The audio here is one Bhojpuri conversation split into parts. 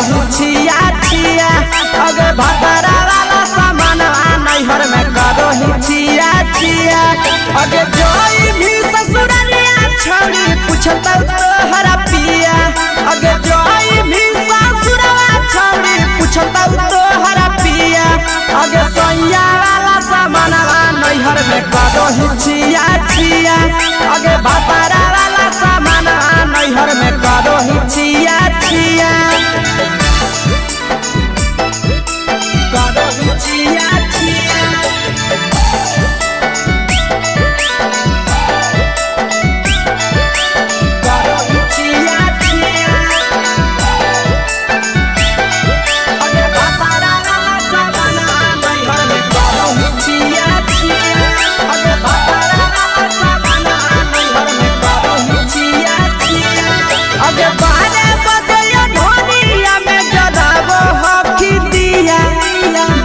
ही छिया छिया अगे भतरा वाला सामान नैहर में करो ही छिया छिया अगे जोई भी ससुरलिया छोड़ी पूछता तोहरा पिया अगे जोई भी ससुरवा छोड़ी पूछता तोहरा पिया अगे सैया वाला सामान नैहर में करो ही छिया छिया अगे भतरा वाला सामान नैहर में करो ही छिया छिया करो ही छिया छिया करो ही छिया छिया अगे भतरा वाला सामान नैहर में करो ही छिया छिया अगे भतरा वाला सामान नैहर में करो ही छिया छिया अगे बारे बदलिया ढोलिया में जदाबो हकी दिया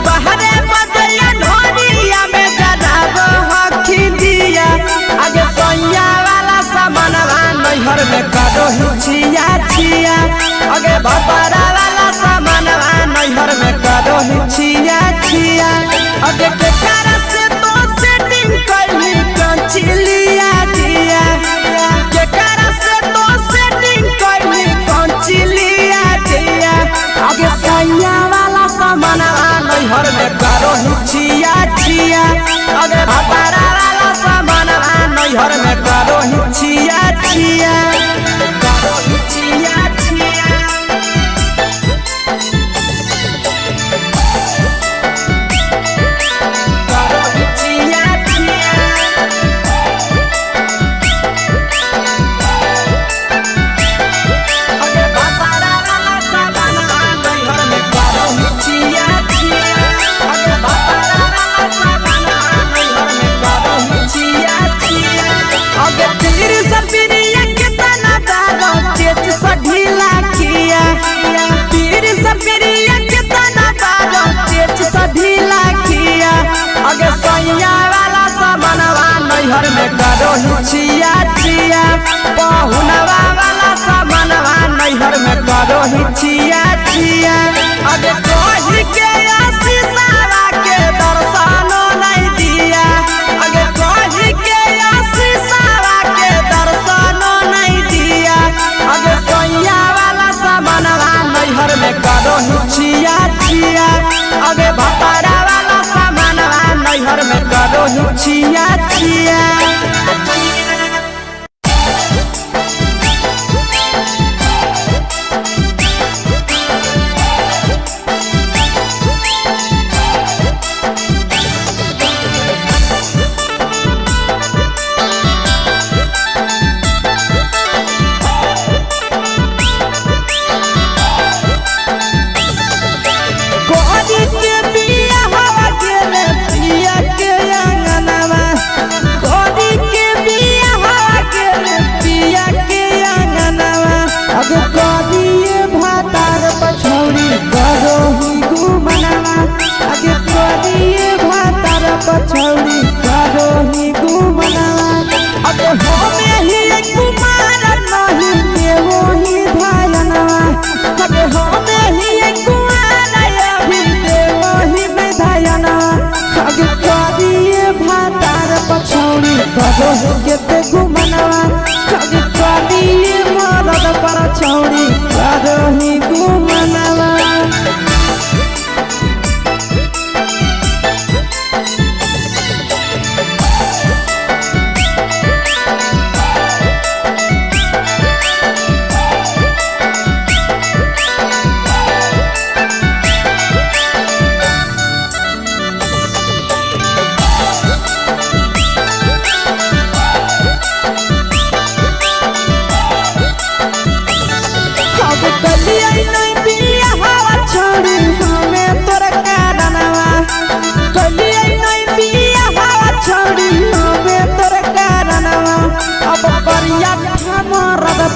बाहरे बदलिया ढोलिया में जदाबो हकी दिया अगे सैया वाला सामान नैहर में करो ही छिया छिया अगे भतरा वाला सामान नैहर में करो ही छिया छिया अगे केकरा से तो सेटिंग करनी कंचिलिया दिया केकरा से तो सेटिंग करनी कंचिलिया दिया अगे सैया वाला सामान नैहर में करो ही छिया छिया अगे भतरा वाला सामान नैहर में करो ही छिया छिया करो ही छिया छिया करो ही छिया छिया अगे भतरा वाला सामान नैहर में करो ही छिया छिया अगे भतरा वाला सामान नैहर में करो ही छिया छिया अगे तीर सपिरिया कितना दारो तेज सढीला किया तीर सपिरिया कितना दारो तेज सढीला किया अगे सैया वाला सामानवा नैहर में करो ही छिया छिया पहुनवा वाला सामानवा नैहर में करो ही छिया छिया अगे कोही के आशीषवा के दर्शनो नहीं दिया अगे कोही के आशीषवा के दर्शनो नहीं दिया अगे सैया वाला सामानवा नैहर में करो ही छिया छिया अगे भतरा वाला सामानवा नैहर में करो ही छिया छिया कोरी के बिया हवा गेले पिया के अंगनवा कोरी के बिया हवा गेले पिया के अंगनवा अब कोरिए भातार पछौरी करो ही घुमनवा अगे कोरिए भातार पछौरी करो ही घुमनवा अगे होमे ही कुमार नहीं देवो ही धायनवा अगे होमे ही कुमार अभी देवो ही विधायना अगे कोरिए भातार पछौरी करो ही केते घुमनवा अगे कोरिए मरद पर छौरी करो ही घुमनवा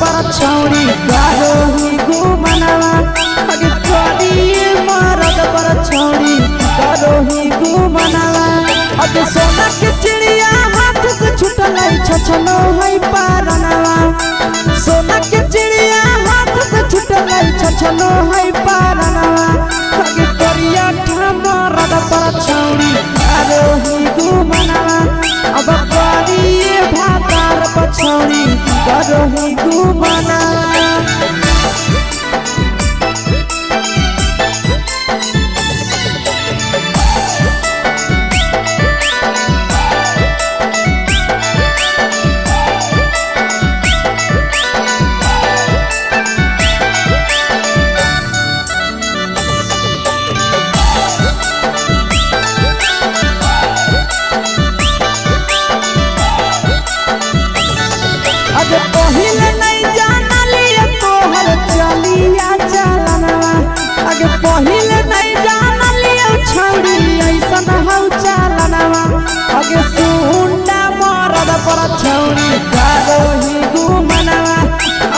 पर छौरी करो ही घुमनवा अगे कोरिए मरद पर छौरी करो ही घुमनवा अगे सोना के चिड़िया हाथ से छुटल छछनो है पारनवा सोना के चिड़िया हाथ से छुटल छछ चलो है पारनवा आगे करिया मरद पर छौरी करो ही घुमनवा अब करिए भातार पर छौरी करो ही घुमनवा पहिले नहीं जाना लिया तोहर चलिया चलनवा आगे पहिले नहीं जाना लिया छौरी ऐसन हौ चलनवा आगे सुंडा मरद पर छौरी करो ही घुमनवा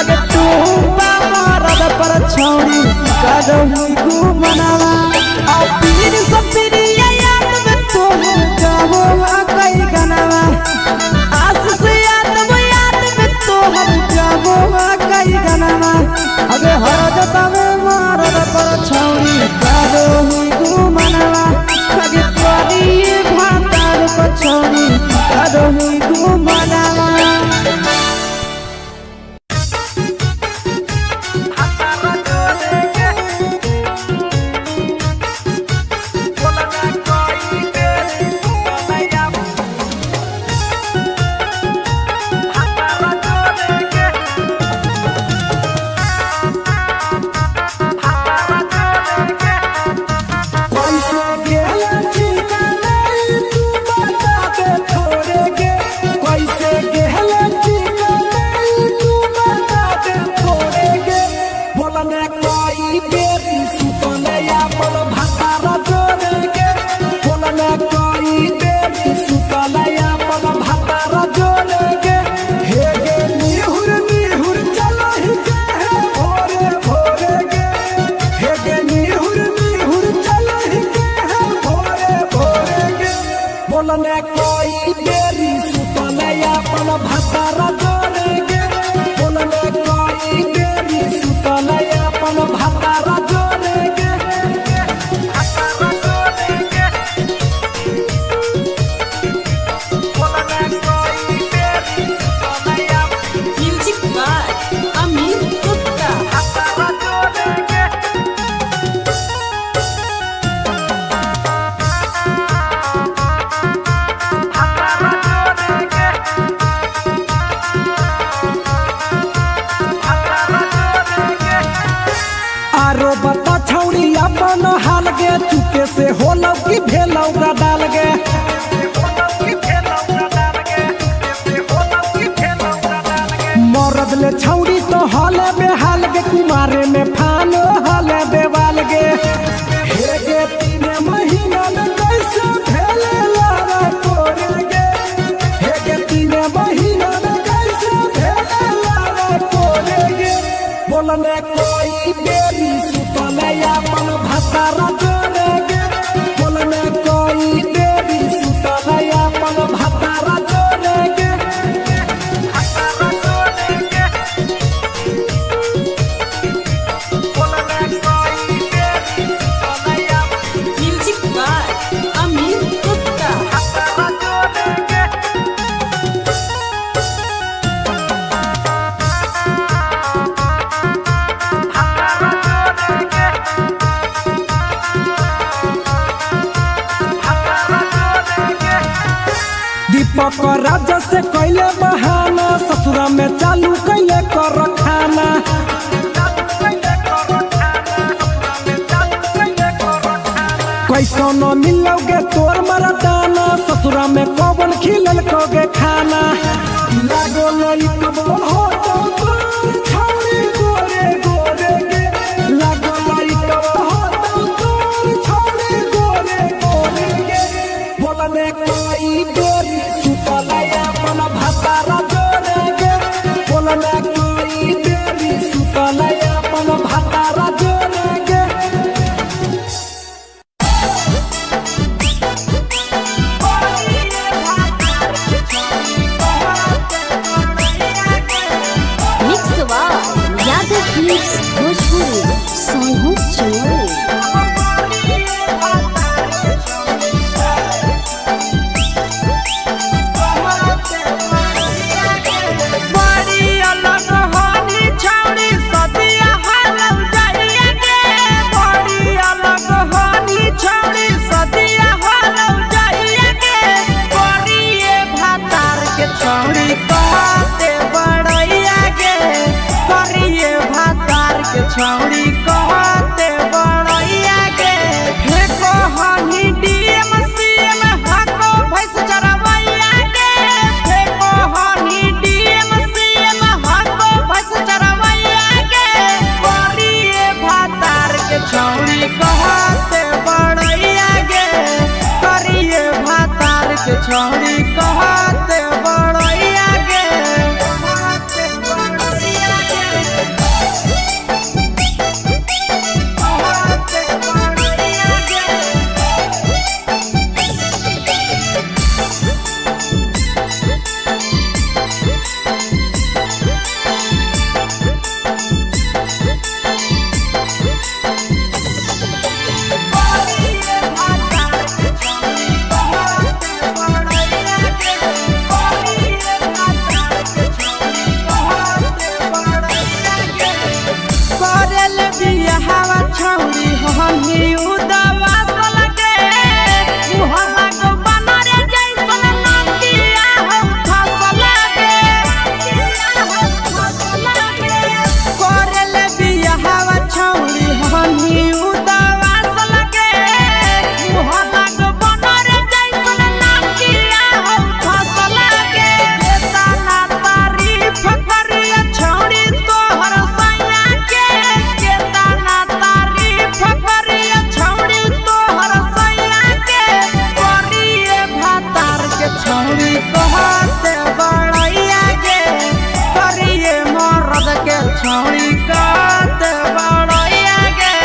आगे टूपा मरद पर छौरी करो ही घुमनवा और पीर सब पीरिया याद में तोहर गावो कई गनवा आस से कई गनवा अगे हरद तवे मरद पर छौरी करो ही घुमनवा अगे करिए भातार पर छौरी करो ही घुमनवा चुके से होलौ की भेलौ का डाल गे मरद ले छौरी तो हले बेहाल गे कुमारे में फान हले बेवाल गे हे गे 3 महीना में कैसे भेले लारा कोरे गे हे गे 3 महीना में कैसे भेले लारा कोरे गे बोलने कोई बेरी सुतले अपन भतारा राजा से कैले बहाना ससुरा में चालू कैले कर खाना कैसो न मिलोगे तोर मरदाना ससुरा में कौन खिलल कोगे खाना लागो लई कब हो तो छौरी गोरे गोरे गे लागो लई कब हो तो छौरी गोरे गोरे गे बोलने कोई गोरी भतारा जोरे गे बोलने कोई देरी सुतले अपन भतारा जोरे गे छौड़ी कहते बड़ैया के फेंको हनी डीएम सीएम हाको भैंस चरवैया के फेंको हनी डीएम सीएम हाको भैंस चरवैया के करिए भातार के छौड़ी कहते बड़ैया के करिए भातार के छौड़ी कहते बड़ैया के छौड़ी हमी उदवा सलके मुहम्मा को बनरे जैसन नंदिया हो फसलके करले बियाहवा छौड़ी हमी उदवा सलके मुहम्मा को बनरे जैसन नंदिया हो फसलके केतना तारीफ करिए छौड़ी तोहर सैया के केतना फकरिया छौड़ी तोहर सैया के करिए भातार के छौड़ी कहते बड़ैया के करिए मर्द के छौड़ी कहते बड़ैया के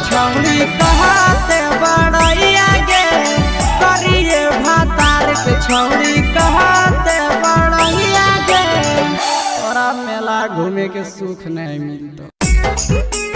छौड़ी कहते बड़ैया के करिए भातार के छौड़ी कहते बड़ैया के तोरा मेला घूमे के सुख नहीं मिलता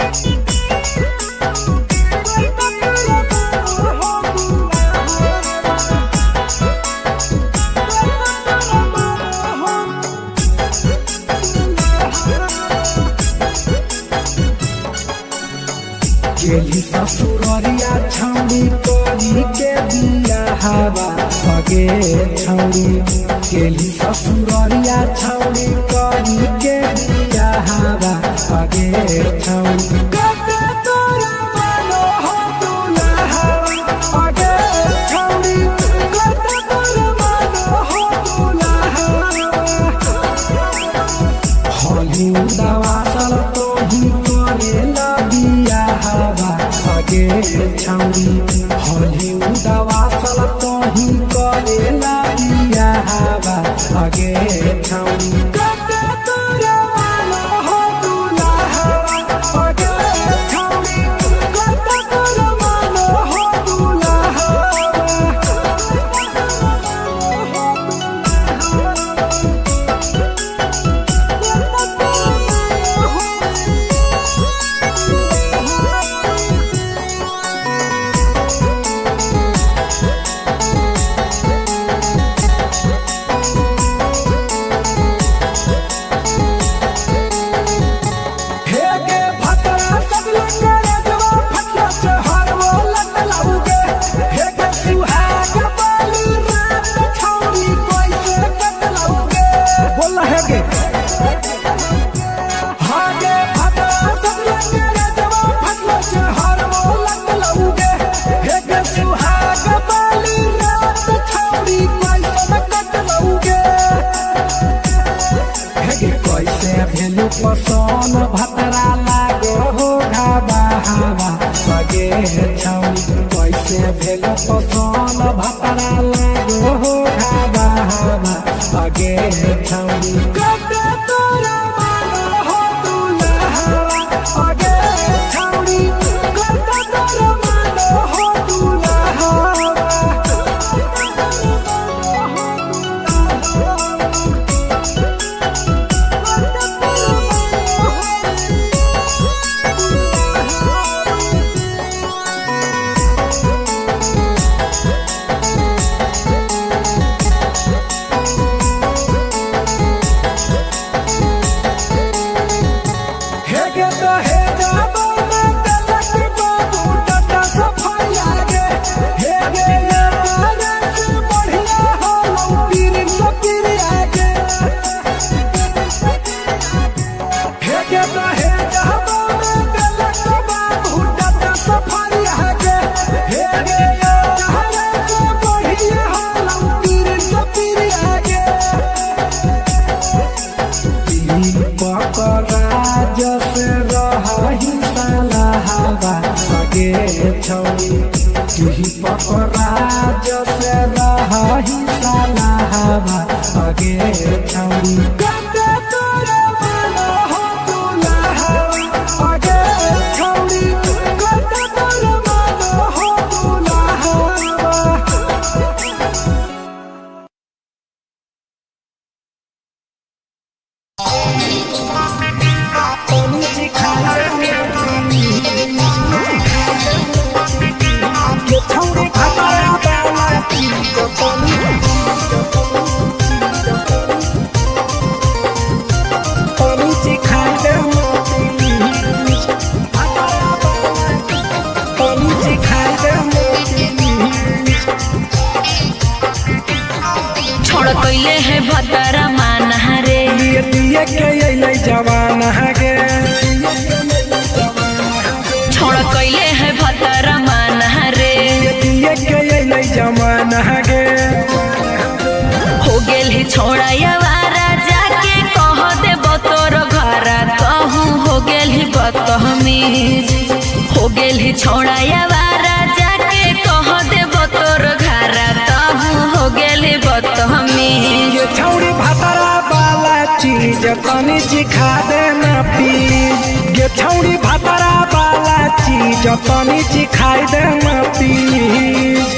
गेली ससुररिया छौड़ी करी के बियाहवा भगे छौड़ी गेली ससुररिया छौड़ी करी के बियाहवा भगे छौड़ी कते तोरा मानो हो दुल्हा भगे छौड़ी कते तोरा मानो हो दुल्हा होली उदावा सल तो ही करेला बियाहवा भगे छौड़ी होली उदावा सल तो ही करेला बियाहवा भगे छौड़ी कते तोरा मानो हो दुल्हा भगे छौड़ी कते तोरा मानो हो दुल्हा पसंद भतरा लागो हो घाबा हवा लगे छौरी कैसे भेल पसंद भतरा लागो हो घाबा हवा लगे छौरी कते तोरा मानो हो दुल्हा लगे छौरी कते तोरा मानो हो दुल्हा पकड़ा जैसे रही साला हवा लगे छौरी कते तोरा मानो हो दुल्हा लगे छौरी कते तोरा मानो हो दुल्हा कैले है भतरा मान हरे दिए के अइले जवान हगे छोड़ कैले है भतरा मान हरे दिए के अइले जवान हगे हो गेल ही छोड़ा यावारा जाके कह दे बतोर घरा कहूँ हो गेल ही बतमीज हो गेल ही छोड़ा यावारा जाके कह दे बतोर घरा कहूँ हो गेल ही बतमीज छौरी भतरा वाला चीज तनी सिखा देना प्लीज गे छौरी भतरा वाला चीज तनी सिखाई देना प्लीज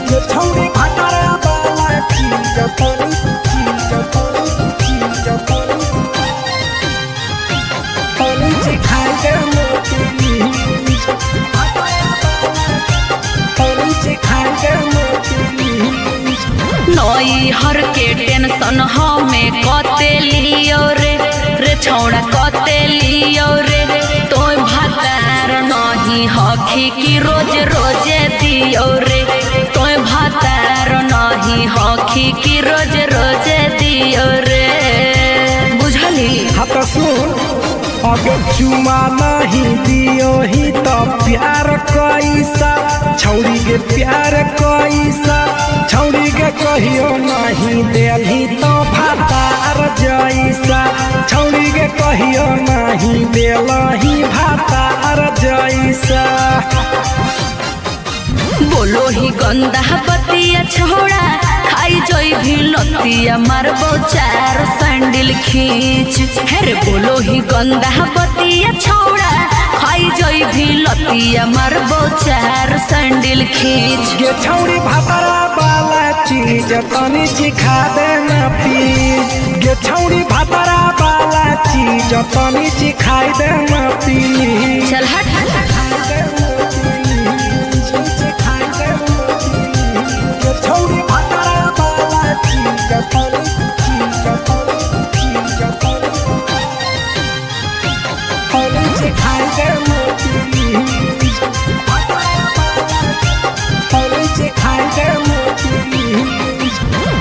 गे छौरी भतरा वाला चीज तनी सिखाई देना नई हर के टेंशन हमें कते लियो रे छौड़ा कते लियो रे तो भतार नहीं हखी की रोज रोजे दियो रे तो भतार नहीं हखी की रोज रोजे दियो रे बुझली हाथ सुन अगर चुमा नहीं दियो ही तो प्यार कैसा छौरी के प्यार कैसा छौरी के कहियो नहीं देलही तो भातार जैसा छौरी के कहियो नहीं देलही भातार जैसा बोलो ही गंदा बतिया छोड़ा खाई जोई भी लतिया मारबो चार सैंडल खींच हेरे बोलो ही गंदा बतिया छोड़ा खाई जोई भी लतिया मारबो चार सैंडल खींच गे छौरी भतरा वाला चीज तनी सिखा देना प्लीज गे छौरी भतरा वाला चीज तनी सिखाई देना प्लीज चल हट छौरी भतरा वाला चीज तनी सिखाई देना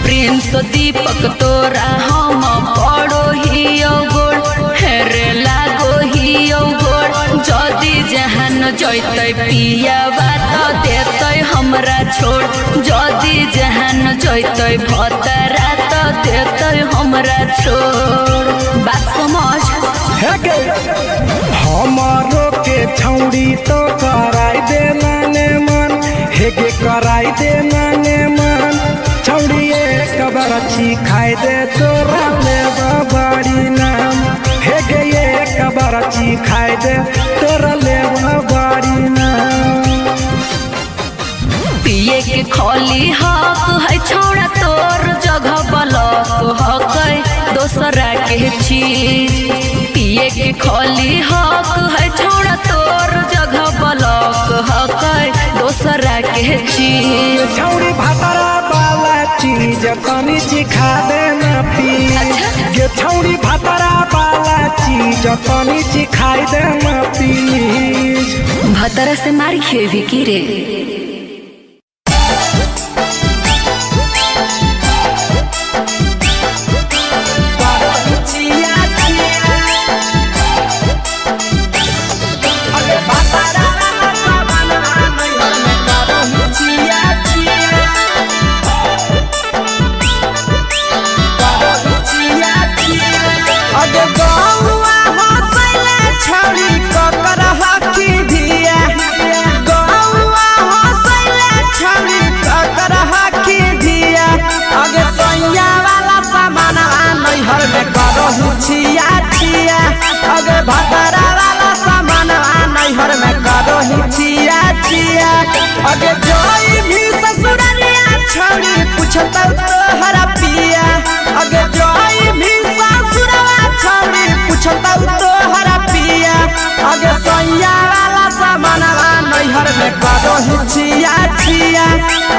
प्रिंस दीपक तोरा हम पड़ो ही गोड़ हेरे लागो ही गोड़ जदी जहन जैते पिया बात देते हम हमरा छोड़ जदी जहान जैतै भतरा तो देतै हमरा छोड़ बात समझ हे गे हमारो के छौड़ी तो कराई दे नाने मन हे गे कराई दे नाने मन छौड़ी एक बरछी खाई दे तोरा ले बड़ी नाम हे गे एक बरछी खाई दे तोरा ले बड़ी नाम पिए के खोली हक है छोड़ा तोर जगह बलक हक दोसरा के चीज पिए के खोली हक है छोड़ा तोर जगह बलक हक दोसरा के चीज छौड़ी भातरा वाला चीज तनी चिखा दे ना पी गे छौड़ी भातरा वाला चीज तनी चिखाई दे ना पी भतरा से मार खेबी की रे छिया छिया अगे भतरा वाला सामान नैहर में करो ही छिया छिया अगे जोई भी ससुररिया छोड़ी पूछता तोहरा पिया अगे जोई भी ससुरवा छोड़ी पूछता तोहरा पिया अगे सैया वाला सामान नैहर में करो ही छिया छिया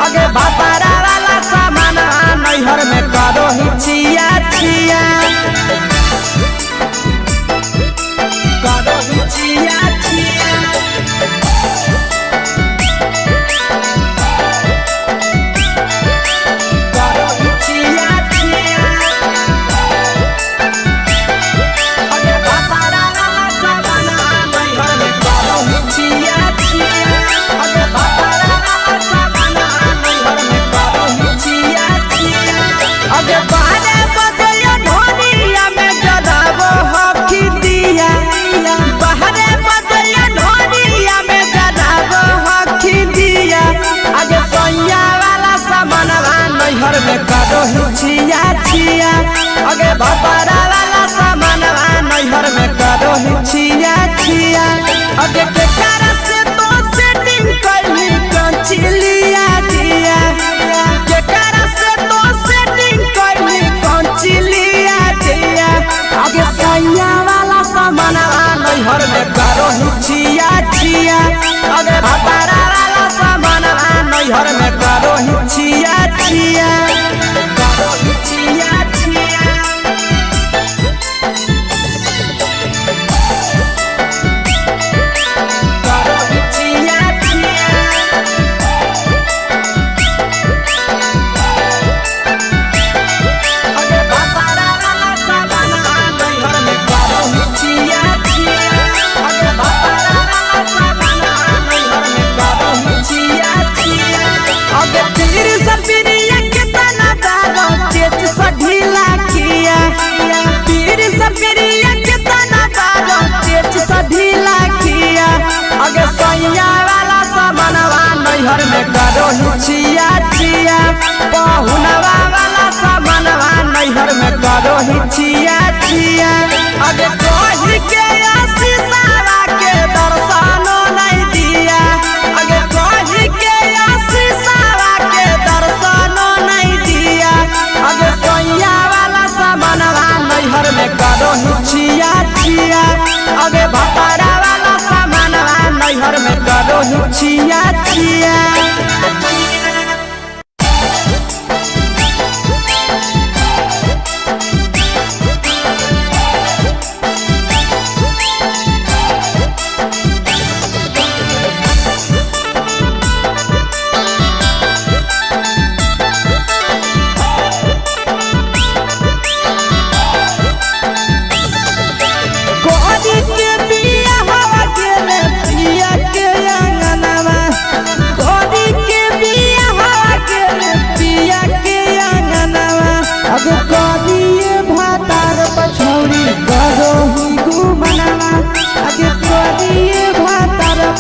अगे भतरा वाला सामान नैहर में करो ही छिया छिया छिया छिया अगे भतरा वाला सामान नैहर में करो ही छिया छिया अगे के कारण से तो सेटिंग करली कंचिलिया दिया के कारण से तो सेटिंग करली कंचिलिया दिया अगे सैया वाला सामान नैहर में करो ही छिया छिया अगे भतरा वाला सामान नैहर में करो ही छिया छिया छिया छिया नैहर में करो ही छिया छिया पहुनवा वाला सामानवा नैहर में करो ही छिया छिया अगे कही के आशीषवा के दर्शनो नहीं दिया अगे कही के आशीषवा के दर्शनो नहीं दिया अगे सैया वाला सामानवा नैहर में करो ही छिया छिया अगे भतरा वाला सामानवा नैहर में करो ही छिया छिया के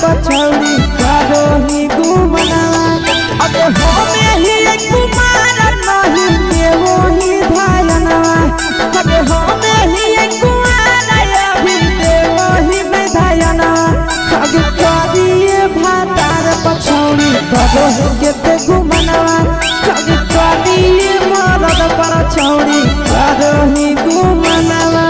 पछौड़ी करो ही गुमनावा अबे होमे ही एक कुमार नहीं देवो ही धायनवा अबे होमे ही एक कुमार अभी देवो ही में धायनवा अबे करिए भातार पछौड़ी करो ही गेते गुमनावा अबे करिए मरद पछौड़ी करो ही गुमनावा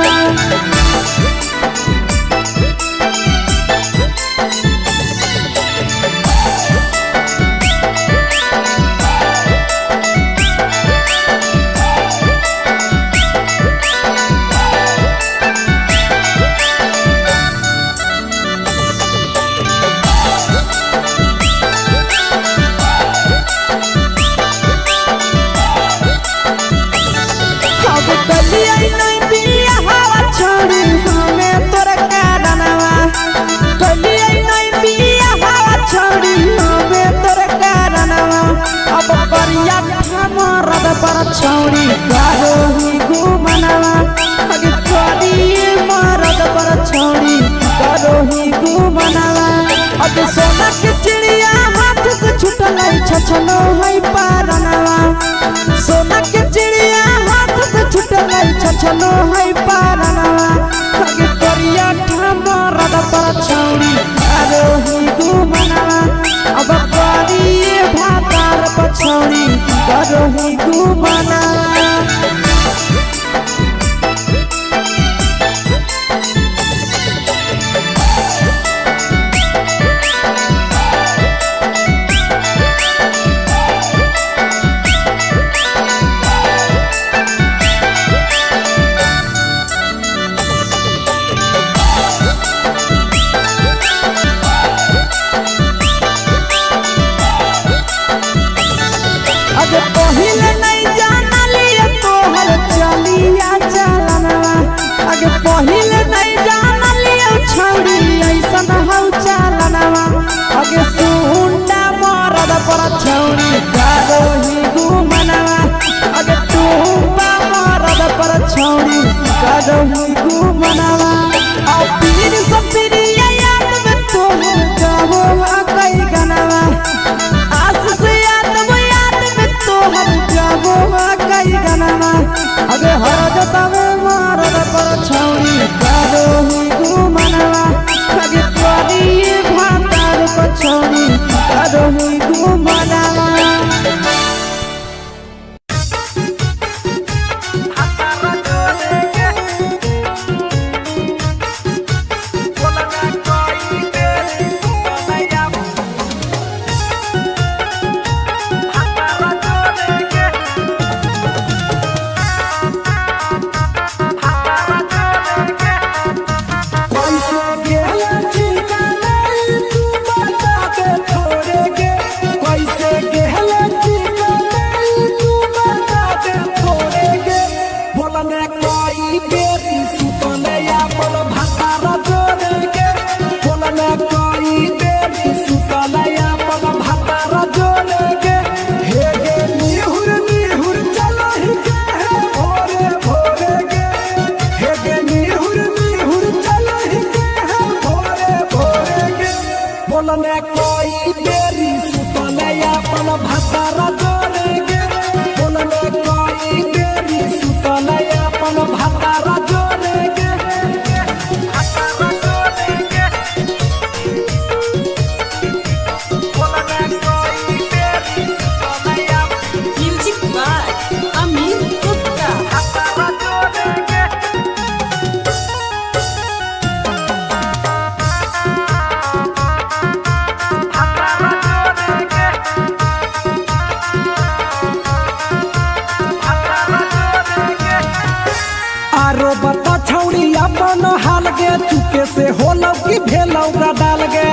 पछौड़ी करो ही गुमनावा अगे करिए मरद पछौड़ी करो ही गुमनावा अगे सोना के चिड़िया हाथ से छूटल छछनो है पारनवा सोना के चिड़िया हाथ से छूटल छछनो है पारनवा अगे करिया मरद पछौड़ी करो ही गुमनावा अब करिए भातार पछौड़ी करो ही गुमनावा पहिले नहीं जानलिए तोहर चलिया चलनवा आगे पहिले नहीं जानलिए छौड़ी ऐसन हौ चलनवा आगे सुंडा मरद पछौड़ी करो ही गुमनावा आगे टूपा मरद पछौड़ी करो ही गुमनावा आ पीर सब पीरिया याद में तोहर जाबो कई गनवा आस से हम जाबो कई गनवा अगे हर जतावे मरद पछौड़ी करो ही गुमनावा अगे करिए भातार पछौड़ी करो ही गुमनावा बोलने कोई बेरी सुतले अपन भातारा जोड़ेगे बोलने कोई बेरी सुतले अपन भातारा जोड़ेगे भातारा जोड़ेगे बोलने कोई बेरी सुतले म्यूजिक बाय अमीर गुप्ता भातारा जोड़ेगे बता छौड़ी अपन हाल गे चुके से होलौ की भेलौ का डाल गे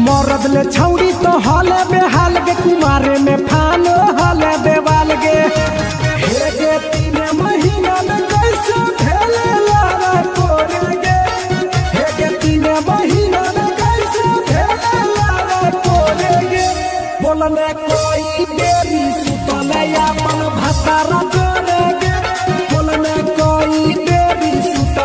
मरद ले छौड़ी तो हाले बेहाल गे कुमारे में फानो हाले देवाल गे हे गे 3 महीना में कैसे भेले लारा कोरे गे हे गे 3 महीना में कैसे भेले लारा कोरे गे बोलने कोई बेरी अपन भातारा जोड़ेगे बोलने कोई बेरी सुता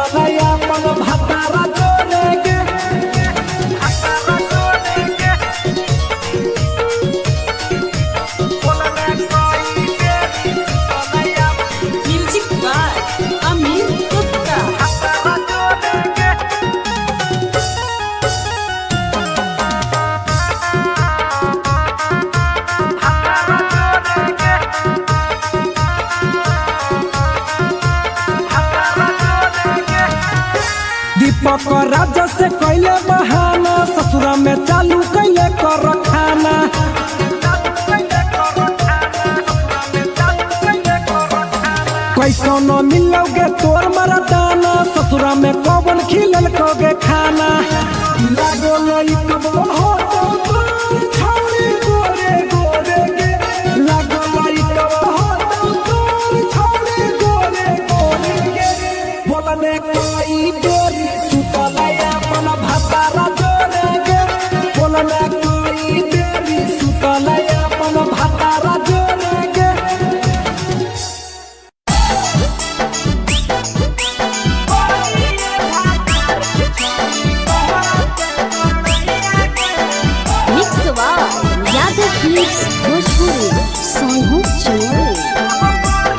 दीपक राजा से कैले बहाना ससुरा में चालू कैले कर खाना कैसो न मिलोगे तोर मरदाना ससुरा में कौन खिलल कोगे खाना लागो लई कब हो छौरी गोरे गोरे के लागो लई कब हो छौरी गोरे गोरे के बोलने कोई डोरी सुतलया अपन भातारा जोरे के बोलने कोई डोरी सुतलया अपन भातारा जोरे के भोजपुरी सोनू चोरी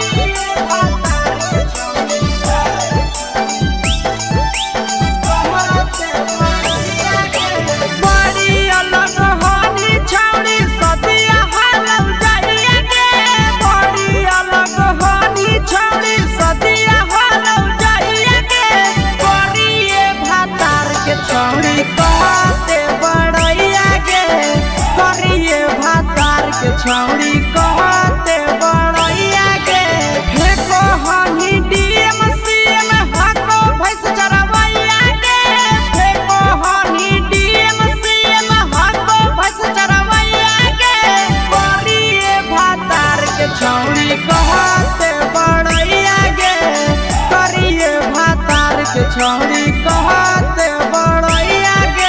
छौड़ी कहते बड़ैया के फेको हनी डीएम सीएम हको भैंस चरवैया के फेको हनी डीएम सीएम हको भैंस चरवैया के करिए भातार के छौड़ी कहते बड़ैया के करिए भातार के छौड़ी कहते बड़ैया के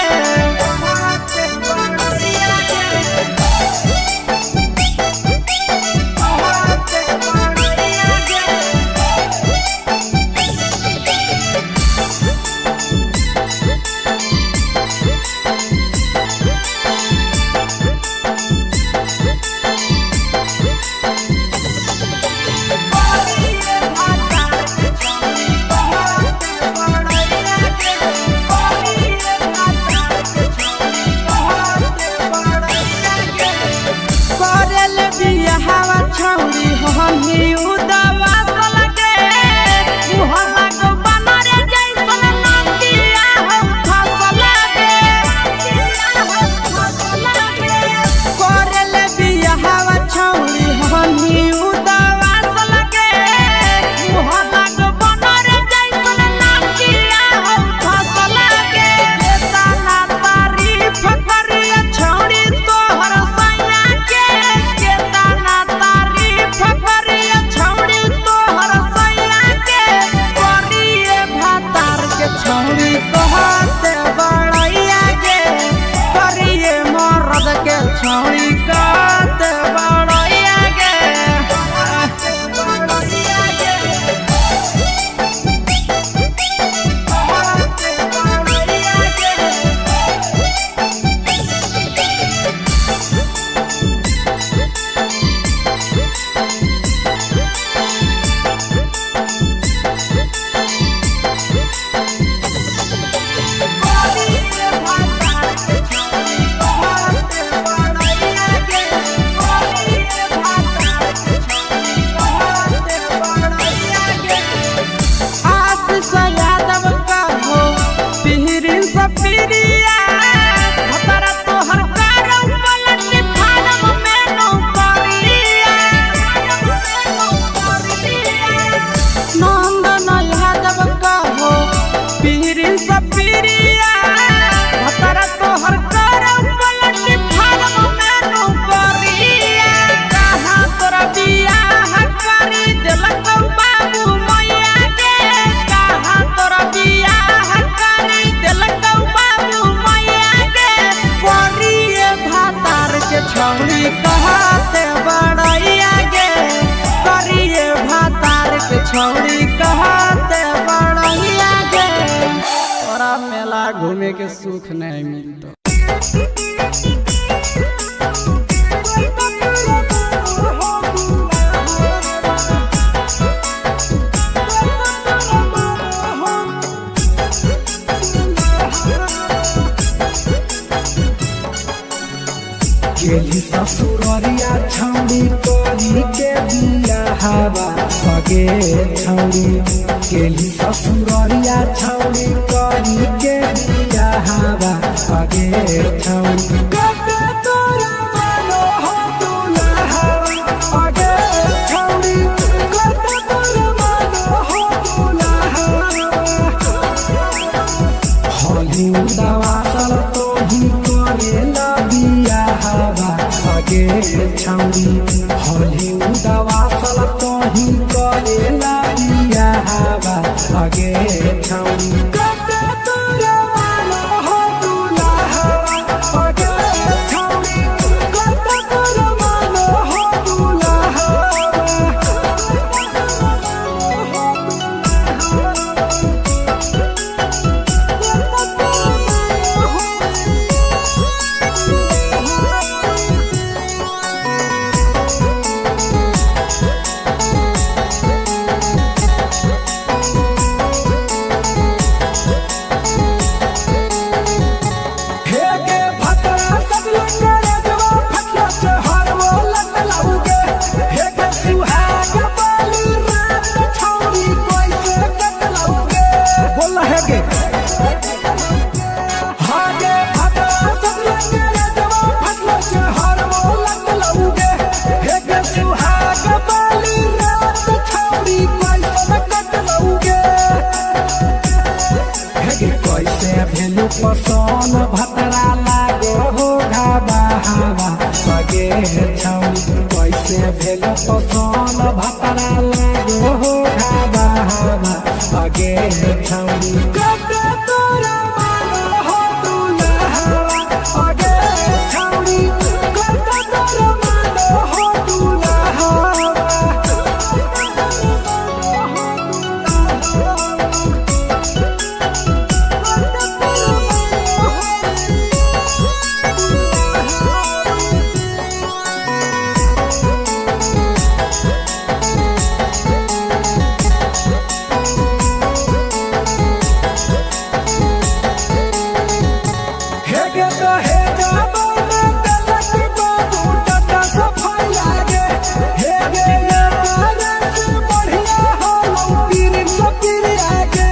छौड़ी कहते बड़ैया गे करिए भातार के छौड़ी कहते बड़ैया गे तोरा मेला घूमे के सुख नहीं मिलता। गेली ससुररिया छौड़ी तोरी के बिया हवा भगे छौड़ी गेली ससुररिया छौड़ी तोरी के हवा आगे छौड़ी कटे तोरा मानो हो दुल्हा आगे छौड़ी कटे तोरा मानो हो दुल्हा होली दवा सल तो ही करे लबिया हवा आगे छौड़ी होली दवा सल तो ही करे लबिया हवा आगे छौड़ी कटे तोरा मानो हो दुल्हा आगे छौड़ी कटे तोरा मानो हो दुल्हा हेगे भतरा सगले करे जवा फटला से हर वो लत लाऊगे हेगे सुहाग बाली रात छौरी कोई से कट लाऊगे बोल हेगे हागे भतरा सगले करे जवा फटला से हर वो लत लाऊगे हेगे सुहाग बाली रात छौरी कोई से कट लाऊगे हेगे कैसे भेलू पसन भतरा लागो हो घाबा हवा आगे छौड़ी कैसे भेलू पसन भतरा लागो हो घाबा हवा आगे छौड़ी कटे तोरा मानो हो दुल्हा आगे छौड़ी कटे तोरा मानो हो दुल्हा हेगे तो हेगा बाने तलक बाबू टटा सफाई लागे हेगे ये तारे से बढ़िया हो पीर सपीर आगे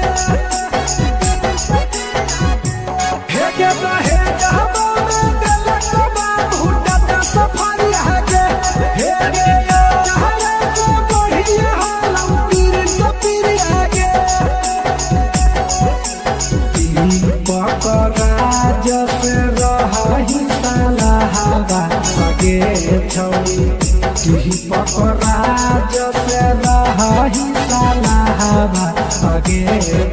हेगे तो हेगा बाने तलक बाबू टटा सफाई लागे हेगे ये तारे से बढ़िया हो पीर सपीर आगे पकड़ा जैसे रही साला हवा आगे छौड़ी पकड़ा जैसे रही साला हवा आगे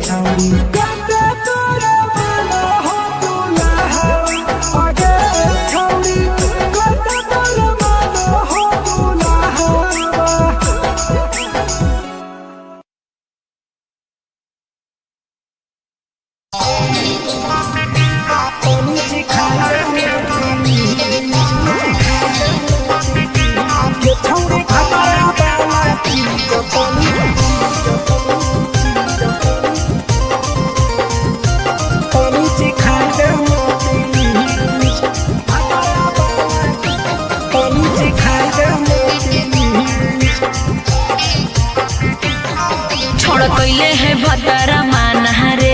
छौड़ी कटे तोरा मानो हो दुल्हा आगे छौड़ी कटे तोरा मानो हो दुल्हा छोड़ कैले है भतरा माना रे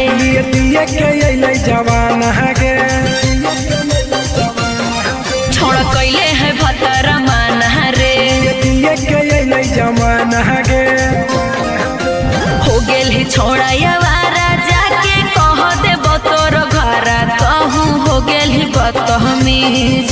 दिए के अइलै जवान हगे छोड़ कैले है भतरा माना रे दिए के अइलै जवान हगे हो गेल ही छोड़ा यावारा जाके कह देबो तोर घरा कहूँ हो गेल ही बदतमीज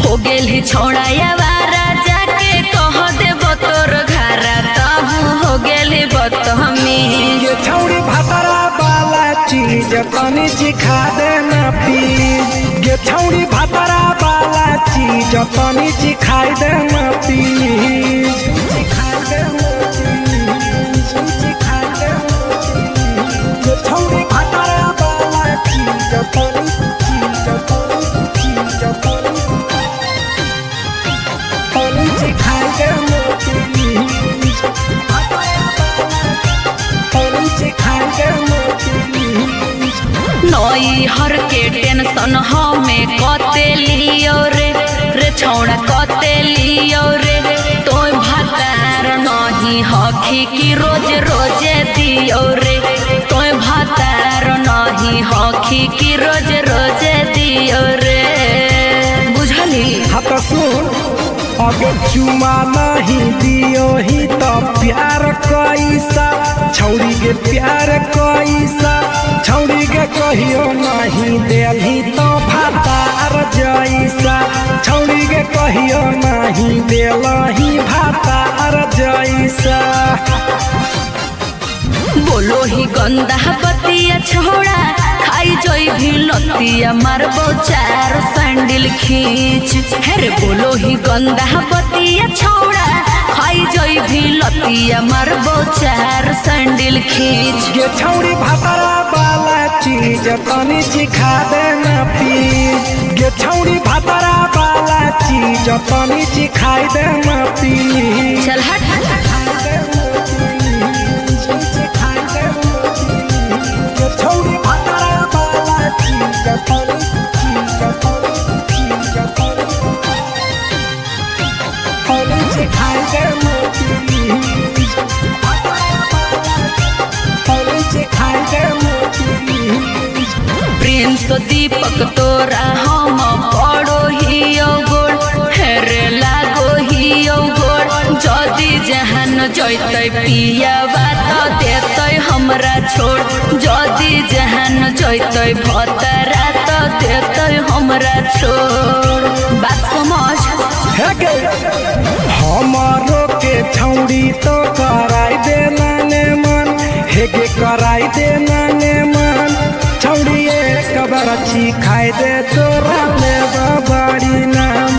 हो गेल ही छोड़ा यावारा जाके कह देबो तोर घरा कहूँ हो गेल ही बदतमीज ये छौड़ी भतरा वाला चीज तनी चिखा देना प्लीज ये छौड़ी भतरा वाला चीज तनी चिखाई देना प्लीज चिखाई देना प्लीज चिखाई देना प्लीज ये छौड़ी भतरा वाला चीज तनी चिखाई देना प्लीज नई हर के टेंशन हमें कते लियो रे छौड़ा कते लियो रे तोय भतार नहीं हखी की रोज रोजे दियो रे तोय भतार नहीं हखी की रोज अगे चुमा नहीं दियो ही तो प्यार कैसा छौड़ी के प्यार कैसा छौड़ी के कहियो नहीं देली तो भातार जैसा छौड़ी के कहियो नहीं देलही भातार जैसा बोलो ही गंदा बतिया छोड़ा खाई जोई भी लतिया मारबो चार सैंडल खींच हेरे बोलो ही गंदा बतिया छोड़ा खाई जोई भी लतिया मारबो चार सैंडल खींच ये छौड़ी भातारा वाला चीज तनी सिखा देना प्लीज ये छौड़ी भातारा वाला चीज तनी सिखाई देना प्लीज चल हट छौड़ी भातारा वाला चीज तनी सिखाई देना प्लीज सिखाई देना प्लीज प्रिंस दीपक तोरा हम पड़ो ही गोड़ हेरे लागो ही गोड़ जदी जहान जैतै पिया बात देतै हमरा छोड़ जदी जहान जैतै भतरा तो देतै हमरा छोड़ बात समझ हमारो के छौड़ी तो कराई देना ने मन हेगे कराई देना ने मन छौड़ी एक बरछी खाई दे तोरा ले बड़ी नाम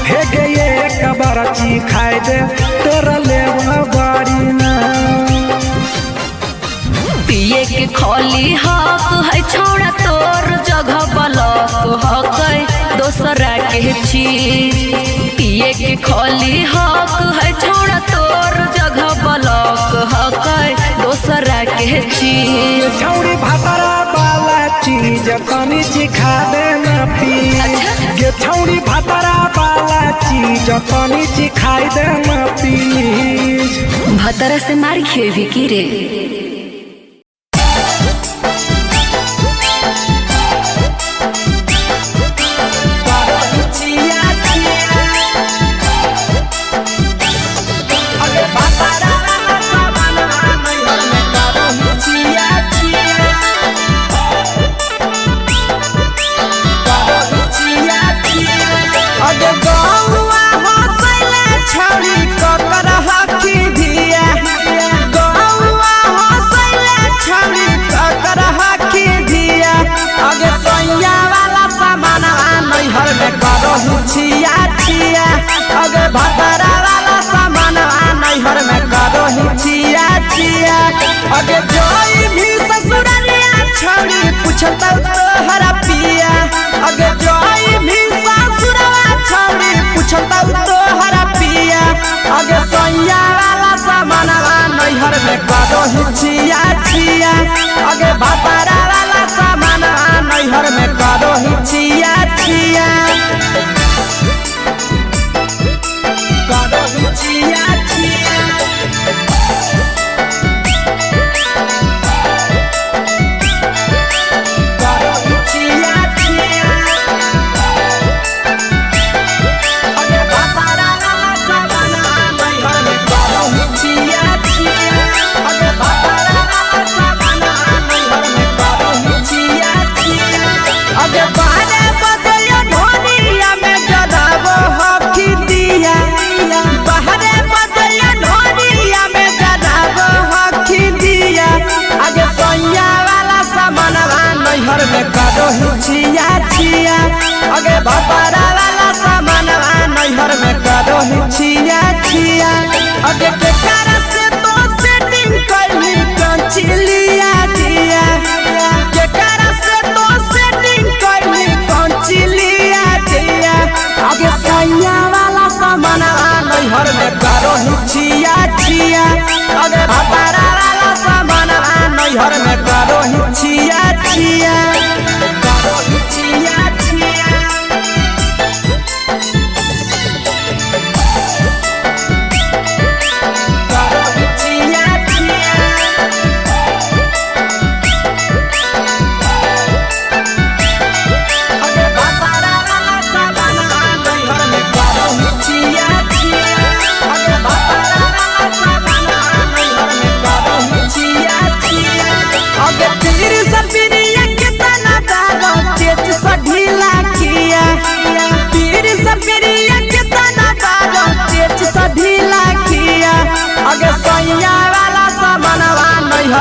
हेगे एक बरछी खाई दे तोरा ले बड़ी नाम पिए के खोली हक है छोड़ा तोर जगह बलक हक दोसरा के चीज पिए के खोली हक है छोड़ा तोर जगह बलक हक दोसरा के चीज छौड़ी भातारा वाला चीज तनी सिखा देना प्लीज ये छौड़ी भातारा वाला चीज तनी सिखाई देना प्लीज भतरा से मार खेबी की रे छिया छिया अगे भतरा वाला सामान नैहर में करो ही छिया छिया अगे जोई भी ससुररिया छौड़ी पूछता तोहरा पिया अगे जोई भी ससुरवा छौड़ी पूछता तोहरा पिया अगे सैया वाला सामान नैहर में करो ही छिया छिया अगे भतरा वाला सामान नैहर में करो ही छिया छिया छिया छिया अगे भतरा वाला सामान नैहर में करो ही छिया छिया अगे केकरा से तो सेटिंग करली कंचिलिया दिया केकरा से तो सेटिंग करली कंचिलिया दिया अगे सैया वाला सामान नैहर में करो ही छिया छिया अगे भतरा वाला सामान नैहर में करो ही छिया छिया करो ही छिया छिया छिया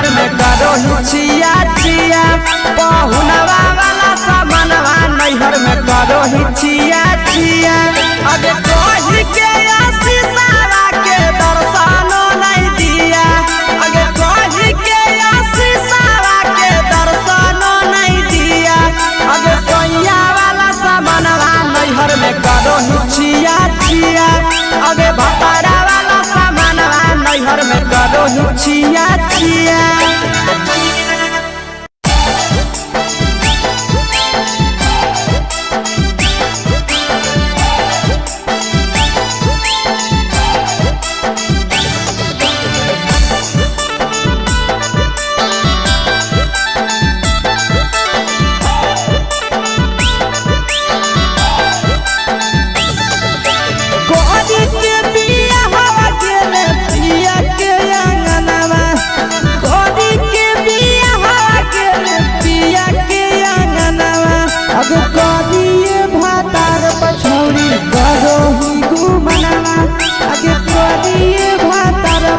नैहर में करो हिचिया चिया पहुनवा वाला सामानवा नैहर में करो हिचिया चिया अबे कही के आशीषावा के दर्शनो नहीं दिया अगे कही के आशीषावा के दर्शनो नहीं दिया अगे सोया वाला सामानवा नैहर में करो हिचिया चिया अगे भतारा वाला सामानवा नैहर में करो हिचिया चिया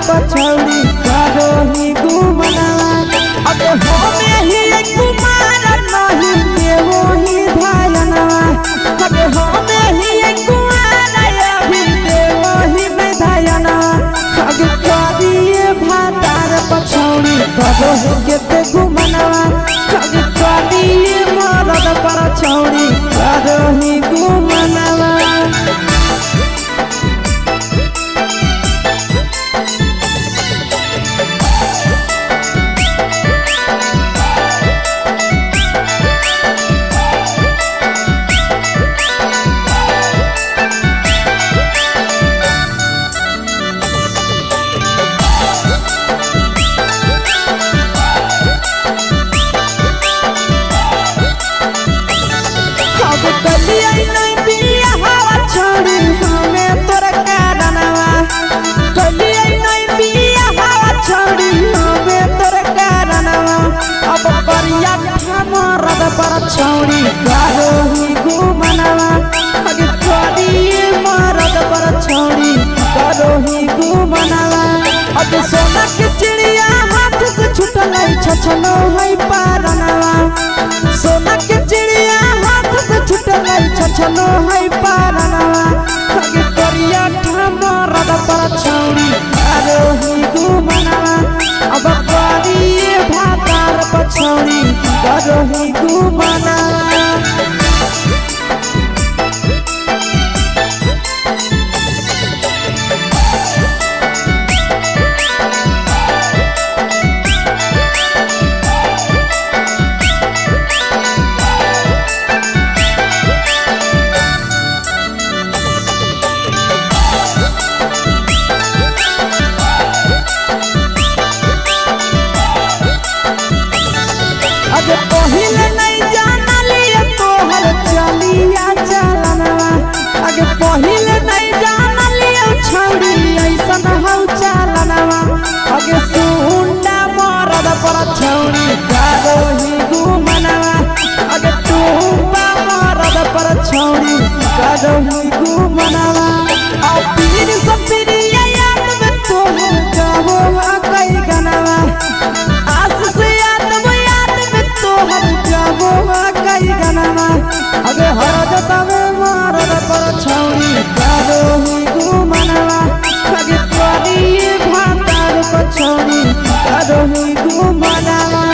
पछौड़ी करो ही घुमनावा अबे हमें ही कुमार नहीं देवो ही धायनवा अबे हमें ही कुमार अभी देवो ही में धायनवा अबे करिए भातार पछौड़ी करो ही केते घुमनावा अबे करिए मरद पर छौड़ी करो ही घुमनावा छौड़ी करो ही घुमनावा अगे करिए मरद पर छौड़ी करो ही घुमनावा अगे सोना के चिड़िया हाथ से छूटल छछनो है पारनावा सोना के चिड़िया हाथ से छूटल छछनो है पारनावा अगे करिया मरद पर छौड़ी करो ही घुमनावा अब करिए भातार पर छौड़ी करो ही घुमनावा अगे पहिले नहीं जानलिए तोहर चलिया चलनवा अगे पहिले नहीं जानलिए छौड़ी ऐसन हौ चलनवा अगे सुंडा मरद पर छौड़ी करो ही घुमनावा अगे टूबा मरद पर छौड़ी करो ही घुमनावा आ पीर सब पीरिया याद में तोहर जाबो कई गनवा आस से तोहर जाबो कई गनवा अगे हरजता में मरद पर छौड़ी करो ही घुमनावा अगे करिए भातार पर छौड़ी करो ही घुमनावा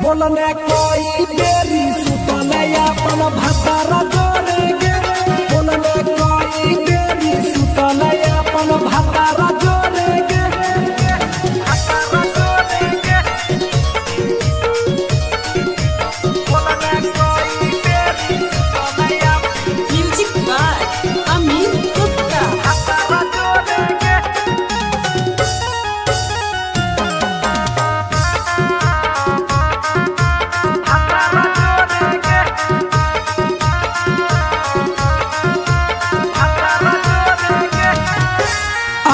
बोलने कोई देरी सुतले भतारा जोरे गे बोलने कोई बेरी सुतल अपन भतारा जोरे गे भतारा जोरे गे बोलने कोई बेरी सुतल अपन म्यूजिक बाय अमित गुप्ता। भतारा जोरे गे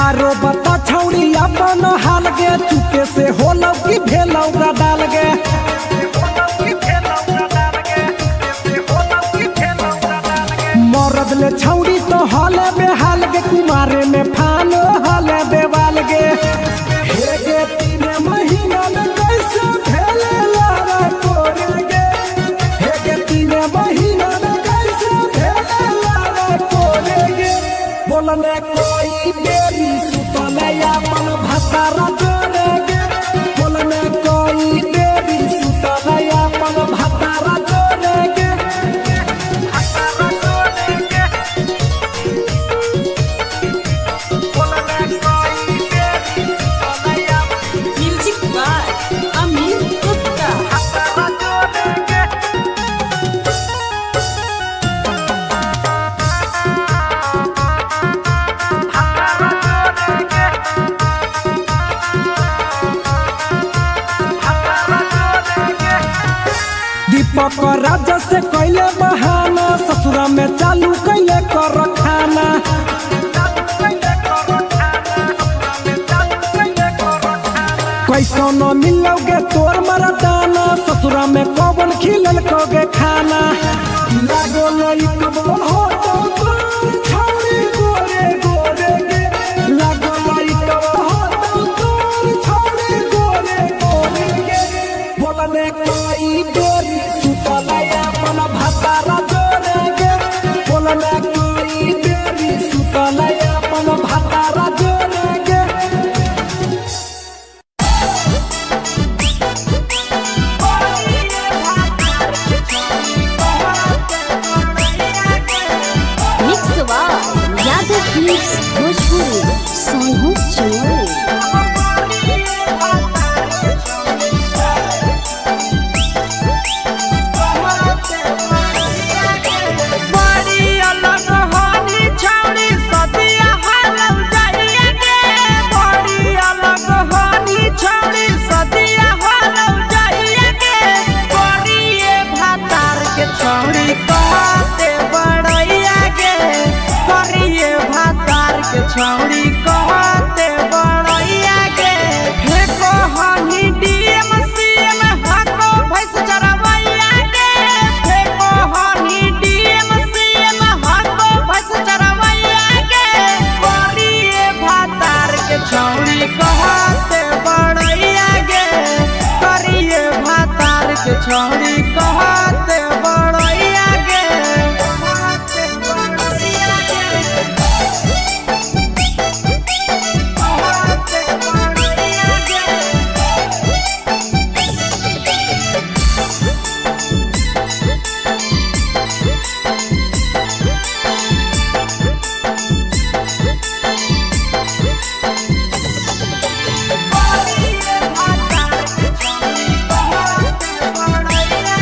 आरो बता छौड़ी अपन हाल गे चुके से होलौ की भेलौ डाल गे मरद ले छौड़ी तो हले बेहाल गे कुमारे में फान हले देवाल गे हे गे 3 महीना में कैसे भेले लारा कोरे गे हे गे 3 महीना में कैसे भेले लारा कोरे गे बोलने कोई बेरी सुतल अपन भतारा जोरे गे बोलने कोई बेरी सुतल अपन भतारा जोरे गे भतारा जोरे गे बोलने कोई बेरी सुतल अपन म्यूजिक बाय अमित गुप्ता। भतारा जोरे गे दीपक राजा से कैले बहाना ससुरा में चालू कैले कर खाना कैसो न मिलोगे तोर मरदाना ससुरा में कौन खिलल कोगे खाना लागो लई कबो हो तो तोर छौरी गोरे गोरे गे लागो लई कबो हो तो तोर छौरी गोरे गोरे गे बोलने कोई बेरी सुतल अपन भतारा जोरे गे बोलने कोई बेरी सुतल अपन भतारा जोरे गे mix by Yadav films Bhojpuri Sonu Chaure. बड़ी अलग हानी छौड़ी सदिया हालम जाइए गे बड़ी अलग हानी छौड़ी सदिया हालम जाइए गे करिए भातार के छौड़ी कहते बड़ैया गे करिए भातार के छौड़ी कहते बड़ैया गे हे कहनी डीएम सीएम हको भैंस चरवैया गे हे कहनी डीएम सीएम हको भैंस चरवैया गे करिए भातार के छौड़ी कहते बड़ैया गे करिए भातार के छौड़ी कहते बड़ैया गे कहते बड़ैया गे कहते बड़ैया गे करिए भातार के छौड़ी कहते बड़ैया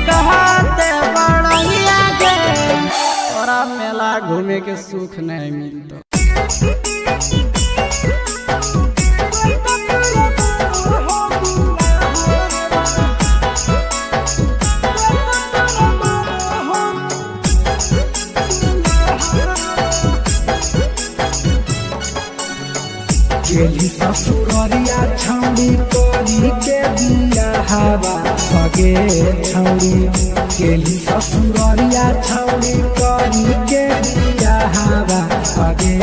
कहते बड़ैया गे तोरा मेला घूमे के सुख नहीं मिलता। गेली ससुररिया छौड़ी तोरी के दिया हवा भगे छौड़ी। गेली ससुररिया छौड़ी तोरी के दिया हवा भगे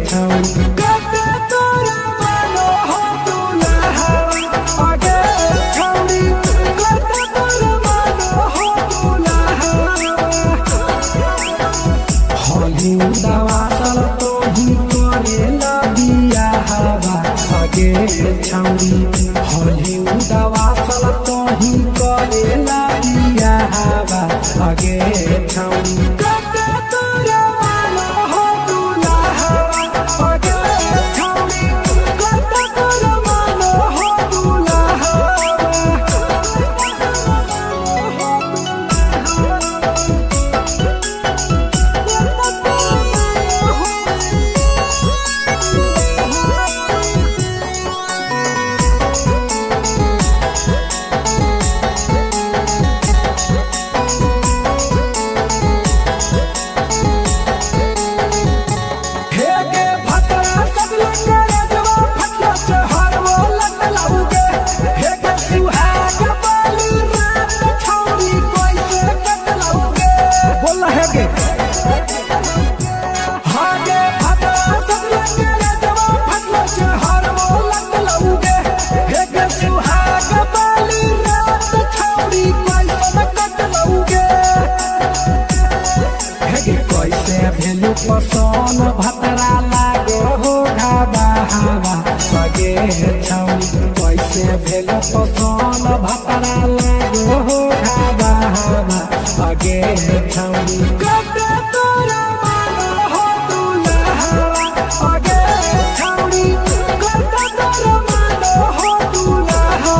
छौड़ी। कते तोरा मानो हो दुल्हा भगे छौड़ी। कते तोरा मानो हो दुल्हा होली दवा सल तो ही करे लबिया हवा भगे छौड़ी। होली दवा सल तो ही करे लबिया हवा भगे छौड़ी। कते तोरा मानो हो दुल्हा भगे छौड़ी। कते तोरा मानो हो दुल्हा पसन भतरा लागो हो घाबा हवा भगे छौड़ी। कैसे भेल पसन भतरा लागो हो घाबा हवा भगे छौड़ी। कते तोरा मानो हो दुल्हा भगे छौड़ी। कते तोरा मानो हो दुल्हा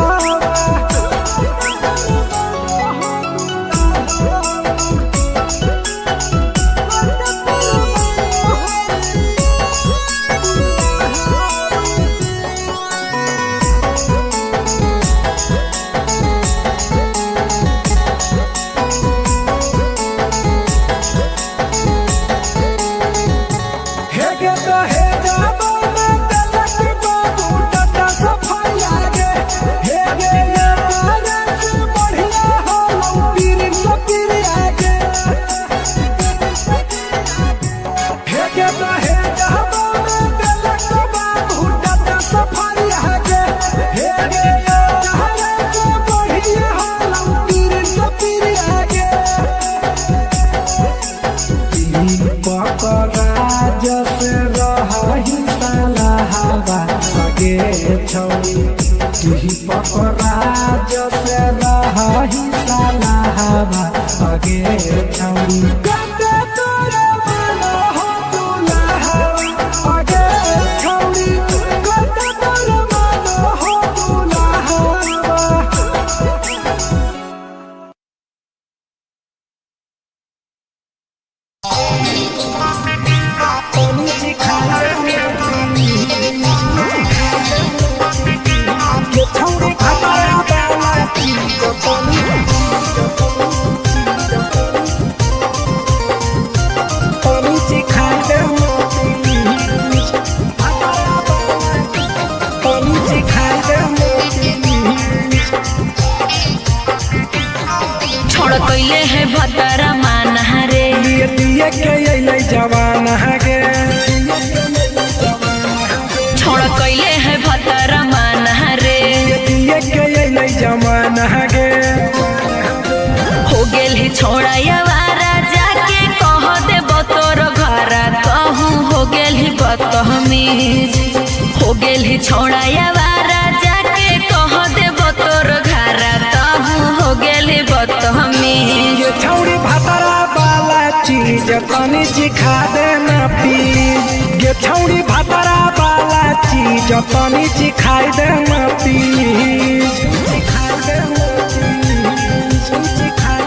तुही पकड़ा जैसे रही साला हवा भगे छौड़ी। कते तोरा मानो हो दुल्हा भगे छौड़ी। कते तोरा मानो हो दुल्हा कैले है भतरा मान रे दिए के अइलै जवान गे। छोड़ कैले है भतरा मान रे दिए के अइलै जवान गे। हो गेल ही छोड़ा यारा जाके कह देबो तोर घर कहूँ हो गेल ही बदतमीज। हो गेल ही छोड़ा यारा जाके कह देबो तोर घर कहूँ हो गेल ही बदतमीज। ये छौड़ी भतरा वाला चीज तनी चिखा देना प्लीज। ये छौड़ी भतरा वाला चीज तनी चिखाई देना प्लीज। चिखाई देना प्लीज। चिखाई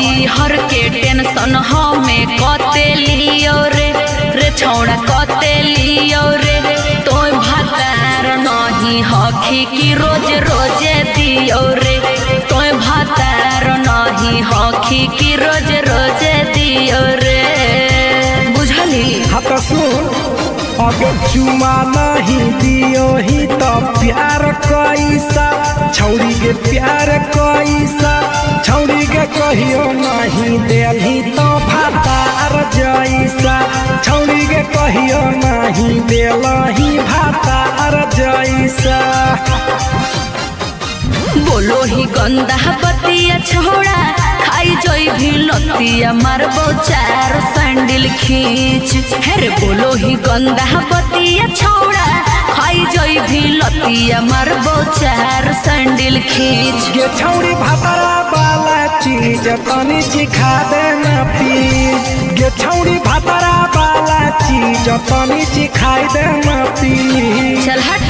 नई हर के टेंशन हमें कते लियो रे छौड़ा कते लियो रे तोय भातार नहीं हखी की रोज रोजे दियो रे तोय भातार नहीं हखी की रोज रोजे दियो रे बुझली। हाँ तो सुन अगर चुमा नहीं दियो ही तो प्यार कैसा छौड़ी के प्यार कैसा छौड़ी के कहियो नहीं देली तो भातार जैसा छौड़ी के कहियो नहीं देलही भातार जैसा। बोलो ही गंदा बतिया छोड़ा खाई जोई भी लतिया मारबो चार सैंडल खींच हेरे बोलो ही गंदा बतिया छोड़ा खाई जोई भी लतिया मारबो चार सैंडल खींच। ये छौड़ी भातारा वाला चीज तनी सिखा देना प्लीज ये छौड़ी भातारा वाला चीज तनी सिखाई देना प्लीज। चल हट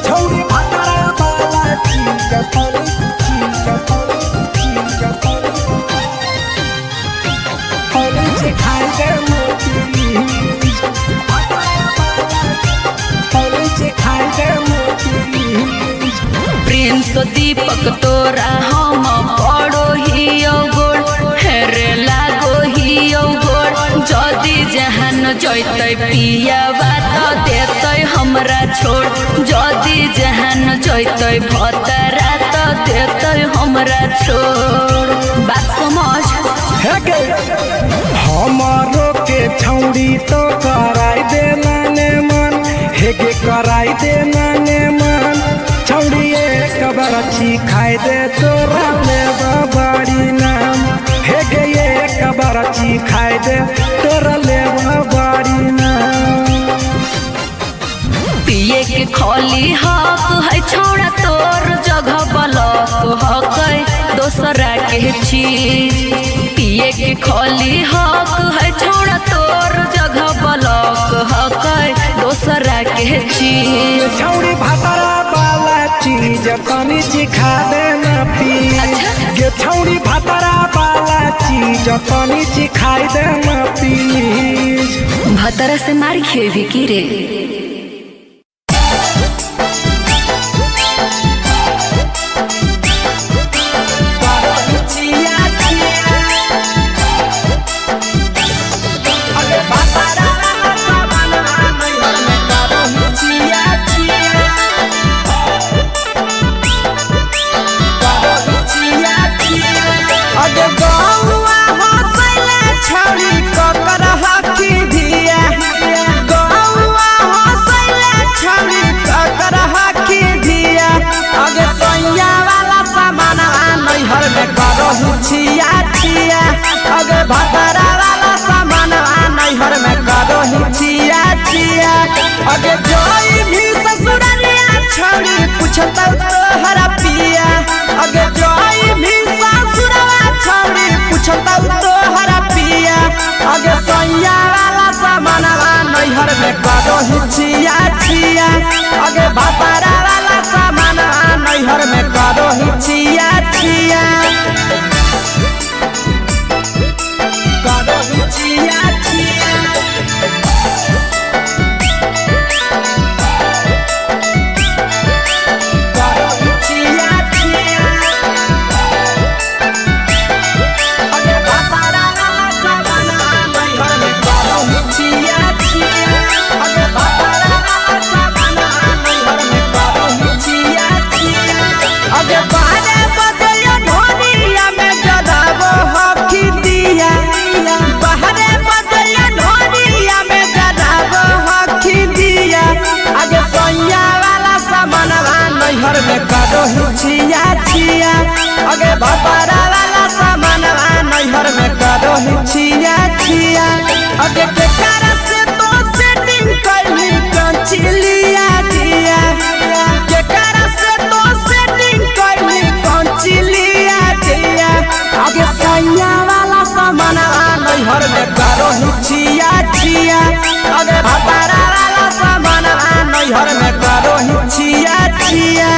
छौड़ी भातारा वाला चीज तनी सिखाई देना प्लीज तनी सिखाई देना प्लीज। प्रिंस दीपक तोरा हम पड़ो ही गोड़ हेरे लागो ही गोड़ जदी जहान जैतै पिया बात देतै हमरा छोड़ जदी जहान जैतै भतरा तो देतै हमरा छोड़ बात समझ। हमारो के छौड़ी तो कराई देना ने मन हेगे कराई देना ने मन छौड़ी एक बरछी खाई दे तोरा लेब बड़ी नाम हेगे एक बरछी खाई दे तोरा लेब बड़ी नाम। पिए के खोली हक है छोड़ा तोर जगह बलक हक दोसरा के चीज पिए के खोली हक है छोड़ा तोर जगह बलक हक दोसरा के चीज। छौड़ी भातारा वाला चीज तनी सिखा देना प्लीज ये छौड़ी भातारा वाला चीज तनी सिखाई देना प्लीज। भतरा से मार खिए भी की रे छिया छिया अगे भातारा वाला सामान नैहर में करो ही छिया छिया अगे जोई भी ससुरलिया छौड़ी पूछता तोहरा पिया अगे जोई भी ससुरवा छौड़ी पूछता तोहरा पिया अगे सैया वाला सामान नैहर में करो ही छिया छिया अगे भातारा वाला सामान नैहर में करो ही छिया छिया छिया छिया छिया छिया अगे भातारा वाला सामान नैहर में करो छिया छिया अगे भातारा वाला सामान नैहर में करो छिया छिया अगे बारे बदलिया ढोलिया में जलाबो हकी दिया बाहरे बदलिया ढोलिया में जलाबो हकी दिया आगे सैया वाला सामान नैहर में करो छिया छिया अगे भातारा वाला सामान नैहर में करो छिया छिया अगे के कारण से तो सेटिंग करली कंचिलिया दिया के कारण से तो सेटिंग करली कंचिलिया दिया आगे सैया वाला सामान नैहर में करो छिया छिया अगे भातारा वाला सामान नैहर में करो छिया छिया।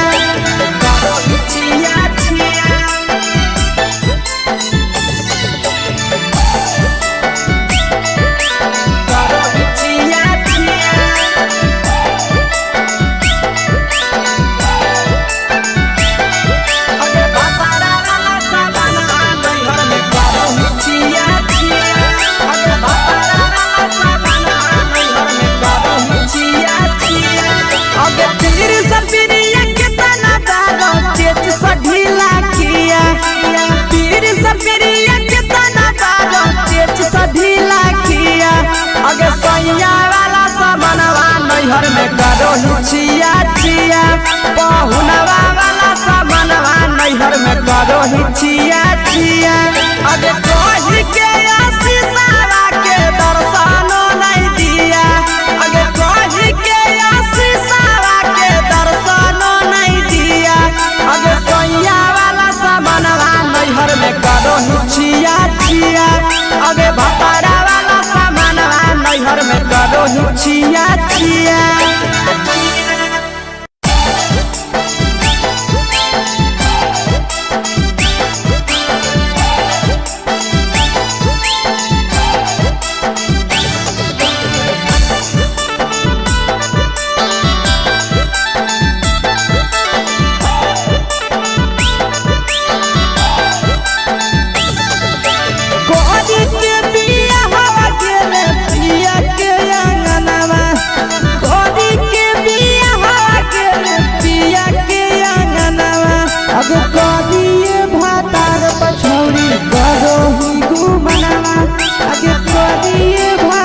करो हिचिया छिया पहुनवा वाला सामानवा नैहर में करो हिचिया छिया अगे कही के आशीषावा के दर्शनो नहीं दिया अगे कही के आशीषावा के दर्शनो नहीं दिया अगे सोइया वाला सामानवा नैहर में करो हिचिया छिया अगे भतारा वाला सामानवा नैहर में करो हिचिया छिया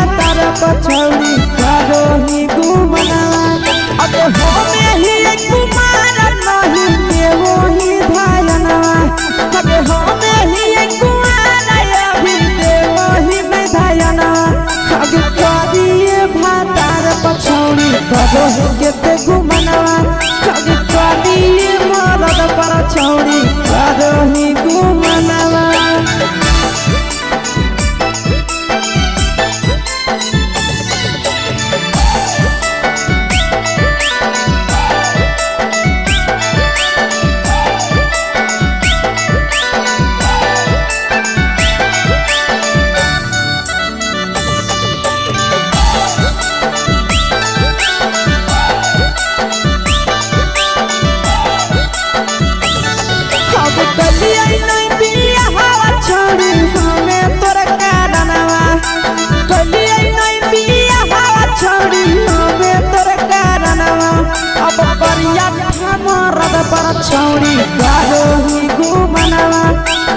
पछौड़ी करो ही घुमनावा अब होमे ही कुमार नहीं देवो ही धायनवा अब होमे ही कुमार अभी देवो ही में धायनवा अब करिए भातार पछौड़ी करो ही केते घुमनावा अब करिए मरद पर छौड़ी करो ही घुमनावा छौड़ी करो ही घुमनावा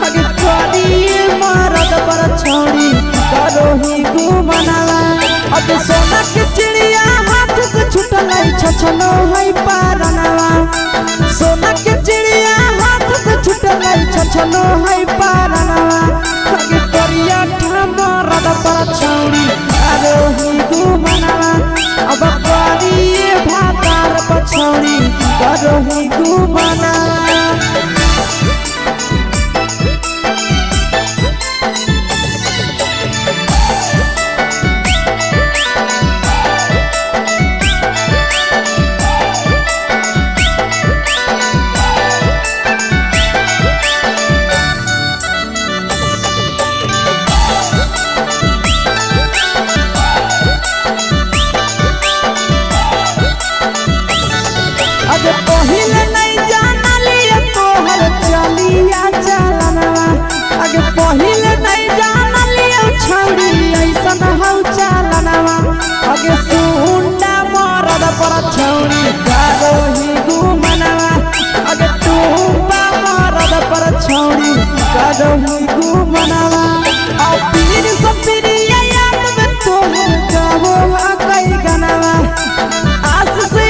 अगे करिए मरद पर छौड़ी करो ही घुमनावा अब सोना के चिड़िया हाथ से छूटल छछनो है पारनावा सोना के चिड़िया हाथ से छूटल छछनो है पारनावा अगे करिया मरद पर छौड़ी करो ही घुमनावा अब करिए भातार पर छौड़ी करो ही घुमनावा पहिले नहीं जानलिए तोहर चलिया चलनवा अगे पहिले नहीं जानलिए छौड़ी ऐसन हौ चलनवा अगे सुंडा मरद पर छौड़ी करो ही घुमनवा अगे टूपा मरद पर छौड़ी करो ही घुमनवा और पीर सब पीरिया याद में तोहर गावो कई गनवा आस से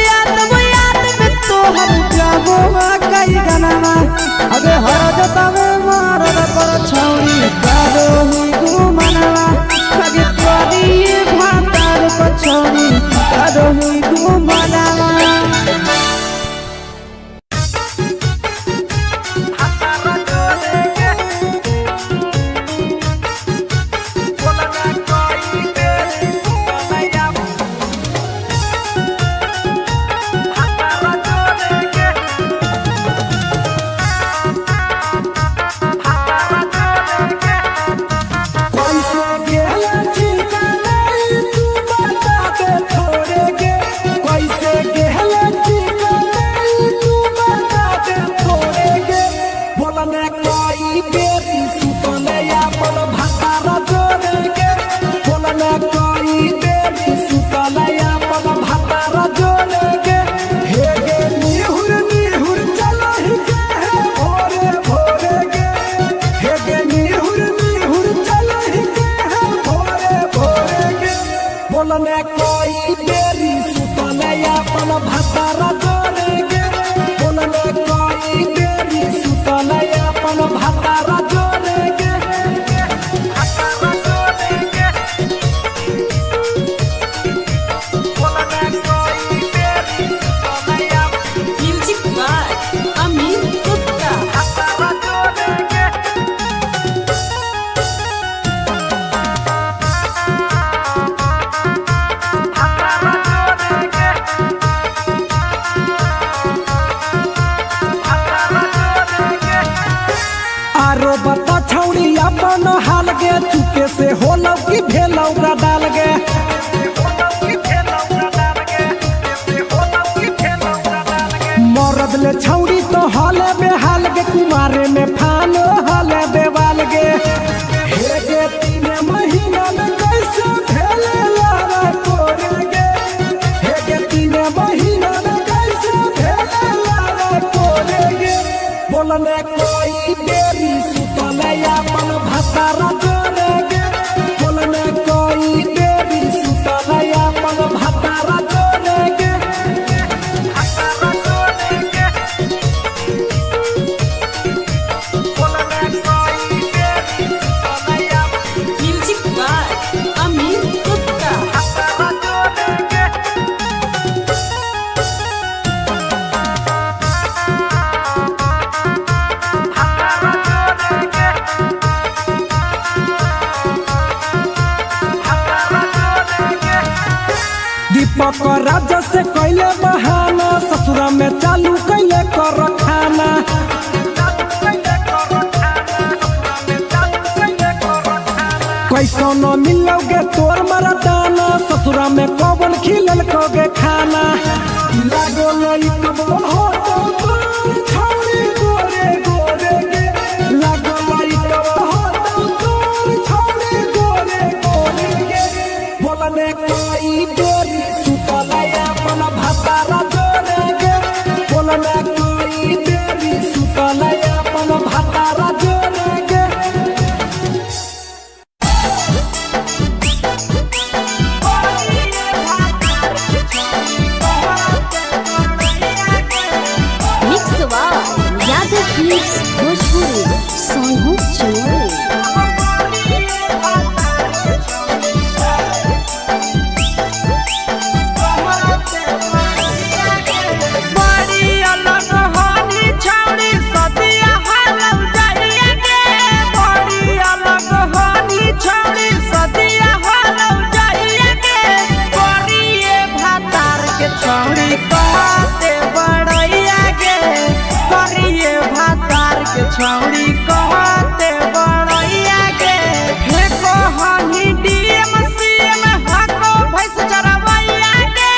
कई गनवा अगे हर जतवे मरद पर छौड़ी करो ही घुमनवा अगे करिए भातार पर छौड़ी करो ही घुमनवा हातारा जोड़ेंगे भतारा जोड़ेगे बोलने कोई देरी सुतल अपन भतारा जोड़ेगे भतारा जोड़ेगे बोलने कोई देरी सुतल अपन म्यूजिक बाय अमित गुप्ता। भतारा जोड़ेगे आरो बता छौड़ी अपन हाल गे चुके से होलौ की भेलौ का डाल गे मरद ले छौड़ी तो हले बेहाल गे कुमारे में फान हले देवाल गे हे गे 3 महीना में कैसे भेले लारा कोरे गे हे गे 3 महीना में कैसे भेले लारा कोरे गे बोलने कोई देरी सुतल अपन भतारा जोड़े गे बोलने कोई देरी सुतल अपन भतारा जोड़े गे भतारा जोड़े गे बोलने कोई देरी सुतल अपन म्यूजिक बाय अमित गुप्ता। भतारा जोड़े गे दीपक राजा से कैले बहाना ससुरा में चालू कैले कर खाना कैसो न मिलोगे तोर मरदाना ससुरा में कौन खिलल कोगे खाना लागो लई कब हो तो तोर छौरी गोरे गोरे गे लागो लई कब हो तो तोर छौरी गोरे गोरे गे बोलने कोई देरी सुतल अपन भतारा जोड़े गे बोलने कोई देरी सुतल अपन भतारा जोड़े गे mix by Yadav films Bhojpuri Sonu Chamoli. बड़ी अलग होनी छौड़ी सदिया हालौ जाइए गे बड़ी अलग होनी छौड़ी सदिया हालौ जाइए गे करिए भातार के छौड़ी कहते बड़ैया गे करिए भातार के छौड़ी कहते बड़ैया गे हे कहनी डीएम सीएम हको भैंस चरवैया गे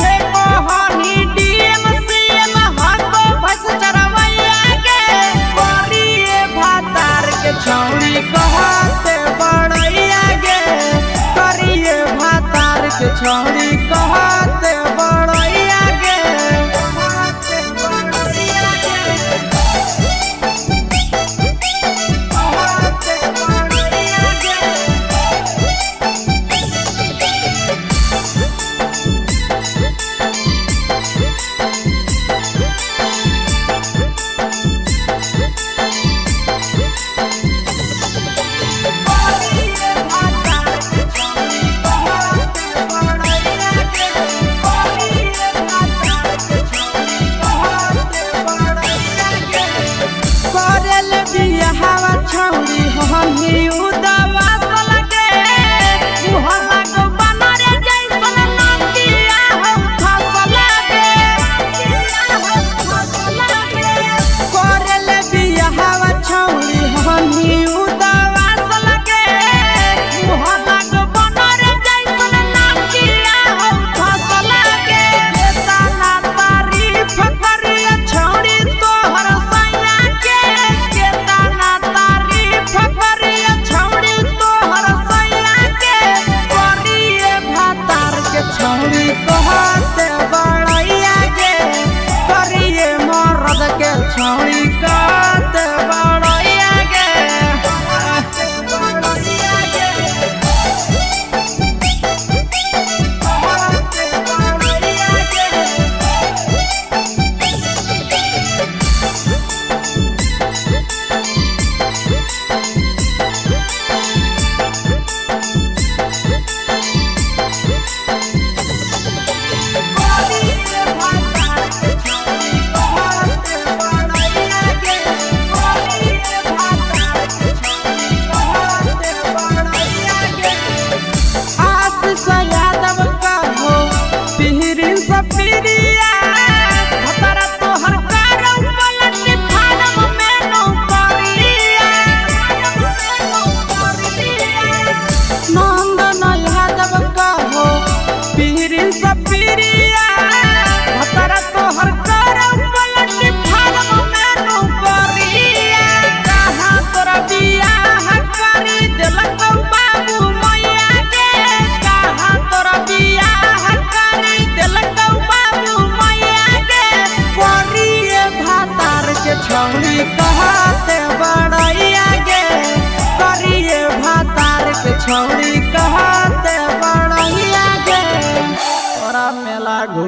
हे कहनी डीएम सीएम हको भैंस चरवैया गे करिए भातार के छौड़ी कहते बड़ैया गे करिए भातार के छौड़ी कहते बड़ैया गे कहते बड़ैया गे कहते बड़ैया गे करल बियाहवा छौड़ी हमी उदवा सलगे मुहल्ला को बनरे जैसन नंदिया हम फसलगे करल बियाहवा छौड़ी हमी उदवा सलगे मुहल्ला को बनरे जैसन नंदिया हम फसलगे केतना तारीफ करिए छौड़ी तोहर सैया के केतना तारीफ करिए छौड़ी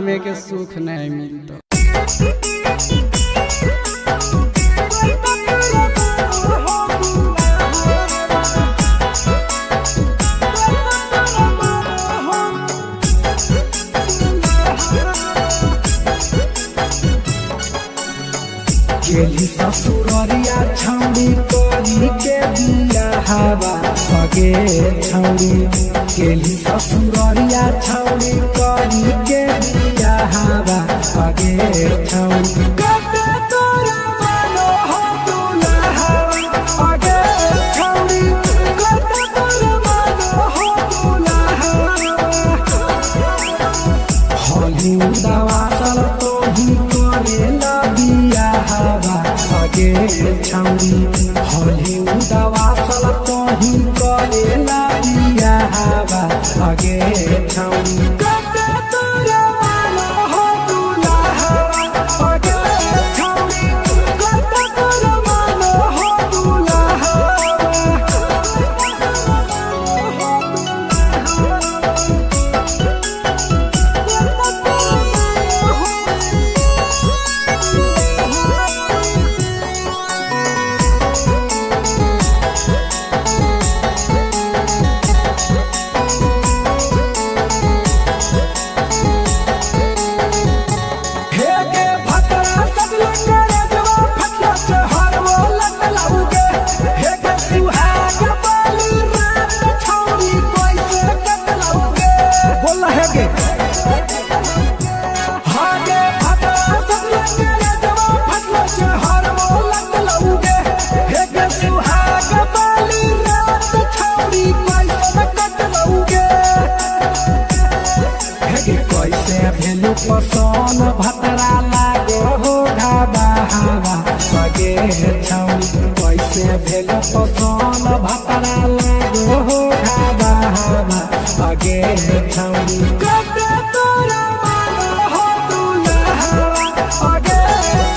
घूमे के सुख नहीं मिलता। गेली ससुररिया छौड़ी करी के दिया हवा भगे छौड़ी गेली ससुररिया छौड़ी करी के दिया हवा भगे छौड़ी कते तोरा मानो हो दुल्हा भगे छौड़ी कते तोरा मानो हो दुल्हा होली दवा चल तो ही करे ना दिया हवा भगे छौड़ी होली दवा चल तो ही करे ना दिया हवा भगे छौड़ी कते तोरा मानो हो दुल्हा भगे छौड़ी कते तोरा मानो हो दुल्हा पसन भतरा लागो हो घाबा हवा भगे छौड़ी कैसे भेल पसन भतरा लागो हो घाबा हवा भगे छौड़ी कते तोरा मानो हो दुल्हा भगे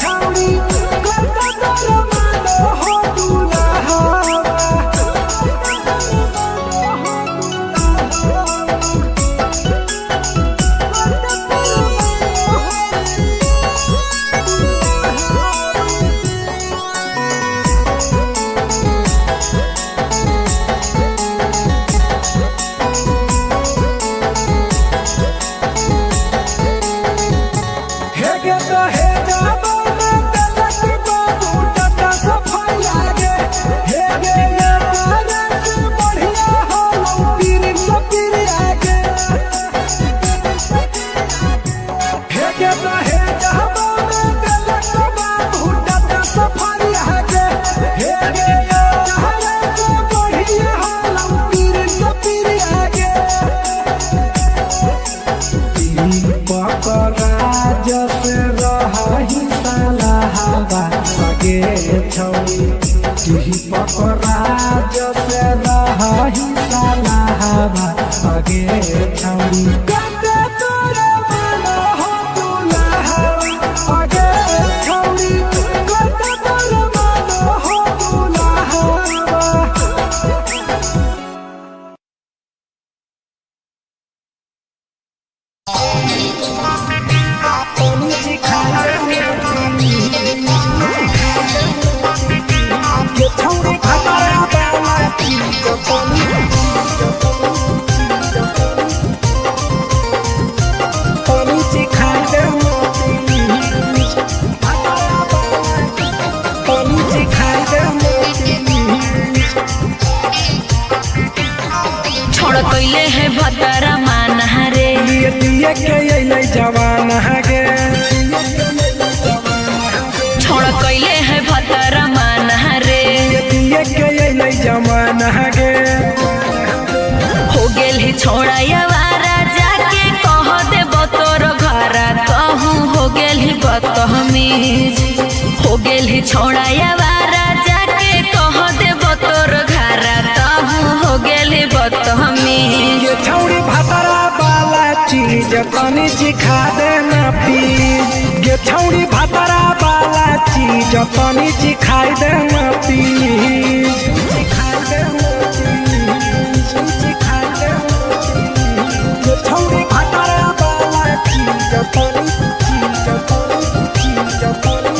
छौड़ी कते तोरा मानो हो दुल्हा पकराज से रही साला हवा भगे छौड़ी कते तोरा मानो हो दुल्हा भगे छौड़ी कते तोरा मानो हो दुल्हा छोड़ कैले है भतरा मान रे दिए के अइले जवान गे छोड़ कैले है भतरा मान रे दिए के अइले जवान गे हो गेल ही छोड़ा यावारा जाके कह देब तोर घरा कहूँ हो गेल ही बदतमीज हो गेल ही छोड़ा यावारा जाके कह देब तोर घरा कहूँ हो गेल ही बदतमीज छौड़ी भतरा वाला चीज तनी सिखा देना प्लीज गे छौड़ी भतरा वाला चीज तनी सिखाई देना प्लीज सिखाई देना प्लीज सिखाई देना गे छौड़ी भतरा वाला चीज तनी चीज तनी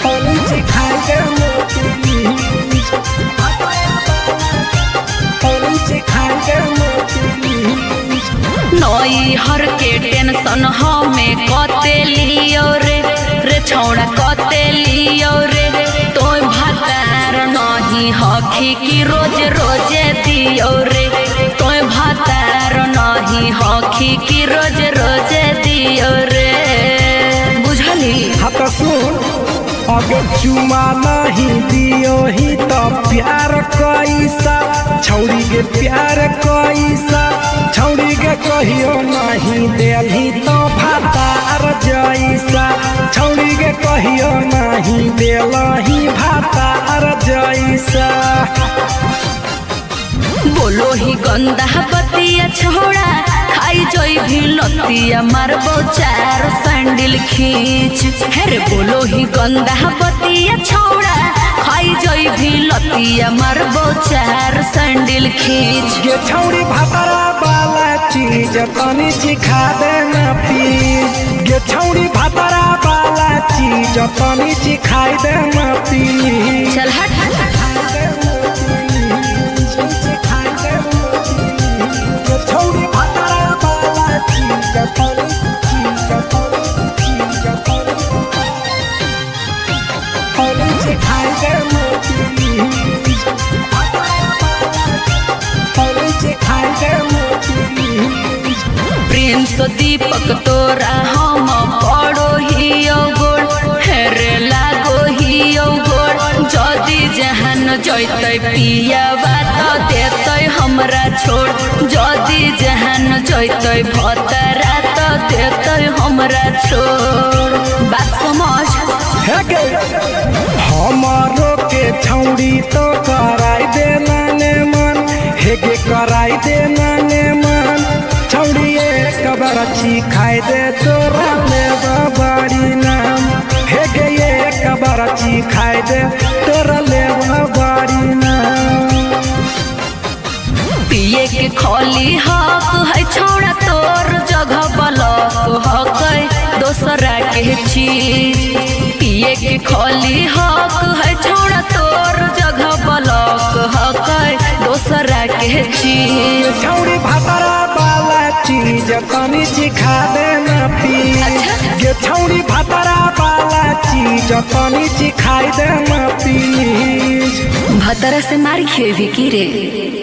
तनी चिखाई दे प्लीज तनी चिखाई दे प्लीज नई हर के टेंशन हमें कते लियो रे छौड़ा कते लियो रे तो भातार नहीं हखी की रोज रोजे दियो रे तो भातार नहीं हखी की रोज रोजे दियो रे बुझली। हाँ तो सुन अगर चुमा नहीं दियो ही तो प्यार कैसा छौड़ी के प्यार कैसा छौड़ी के कहियो नहीं देली तो भातार जैसा छौड़ी के कहियो नहीं देलही भातार जैसा। बोलो ही गंदा बतिया छोड़ा खाई जोई भी लतिया मारबो चार सैंडल खींच हेरे बोलो ही गंदा बतिया छोड़ा खाई जोई भी लतिया मारबो चार सैंडल खींच। ये छौड़ी भातारा वाला चीज तनी चिखा देना प्लीज ये छौड़ी भातारा वाला चीज तनी चिखाई देना प्लीज। चल हट छौड़ी भातारा वाला चीज तनी चिखाई देना प्लीज तनी चिखाई देना प्लीज। प्रिंस दीपक तोरा हम पड़ो ही गोड़ हेरे लागो ही गोड़ जदी जहन जैते पिया बात देते हमरा छोड़ जदी जहन जैते भतरा तो देते हमरा छोड़ बात समझ। हमारो के छौड़ी तो कराई देना ने मन हेगे कराई देना ने मन छौड़ी एक बरछी खाई दे तोरा ले बाड़ी नाम हेगे एक बरछी खाई दे तोरा ले बाड़ी नाम। पिए के खोली हक है छोड़ा तोर जगह बलक हक दोसरा के चीज पिए के खोली हक है छोड़ा तोर जगह बलक हक दोसरा के चीज। छौड़ी भातारा वाला चीज तनी चिखा देना प्लीज ये छौड़ी भातारा वाला चीज तनी चिखाई देना प्लीज। भतरा से मार खेबी की रे।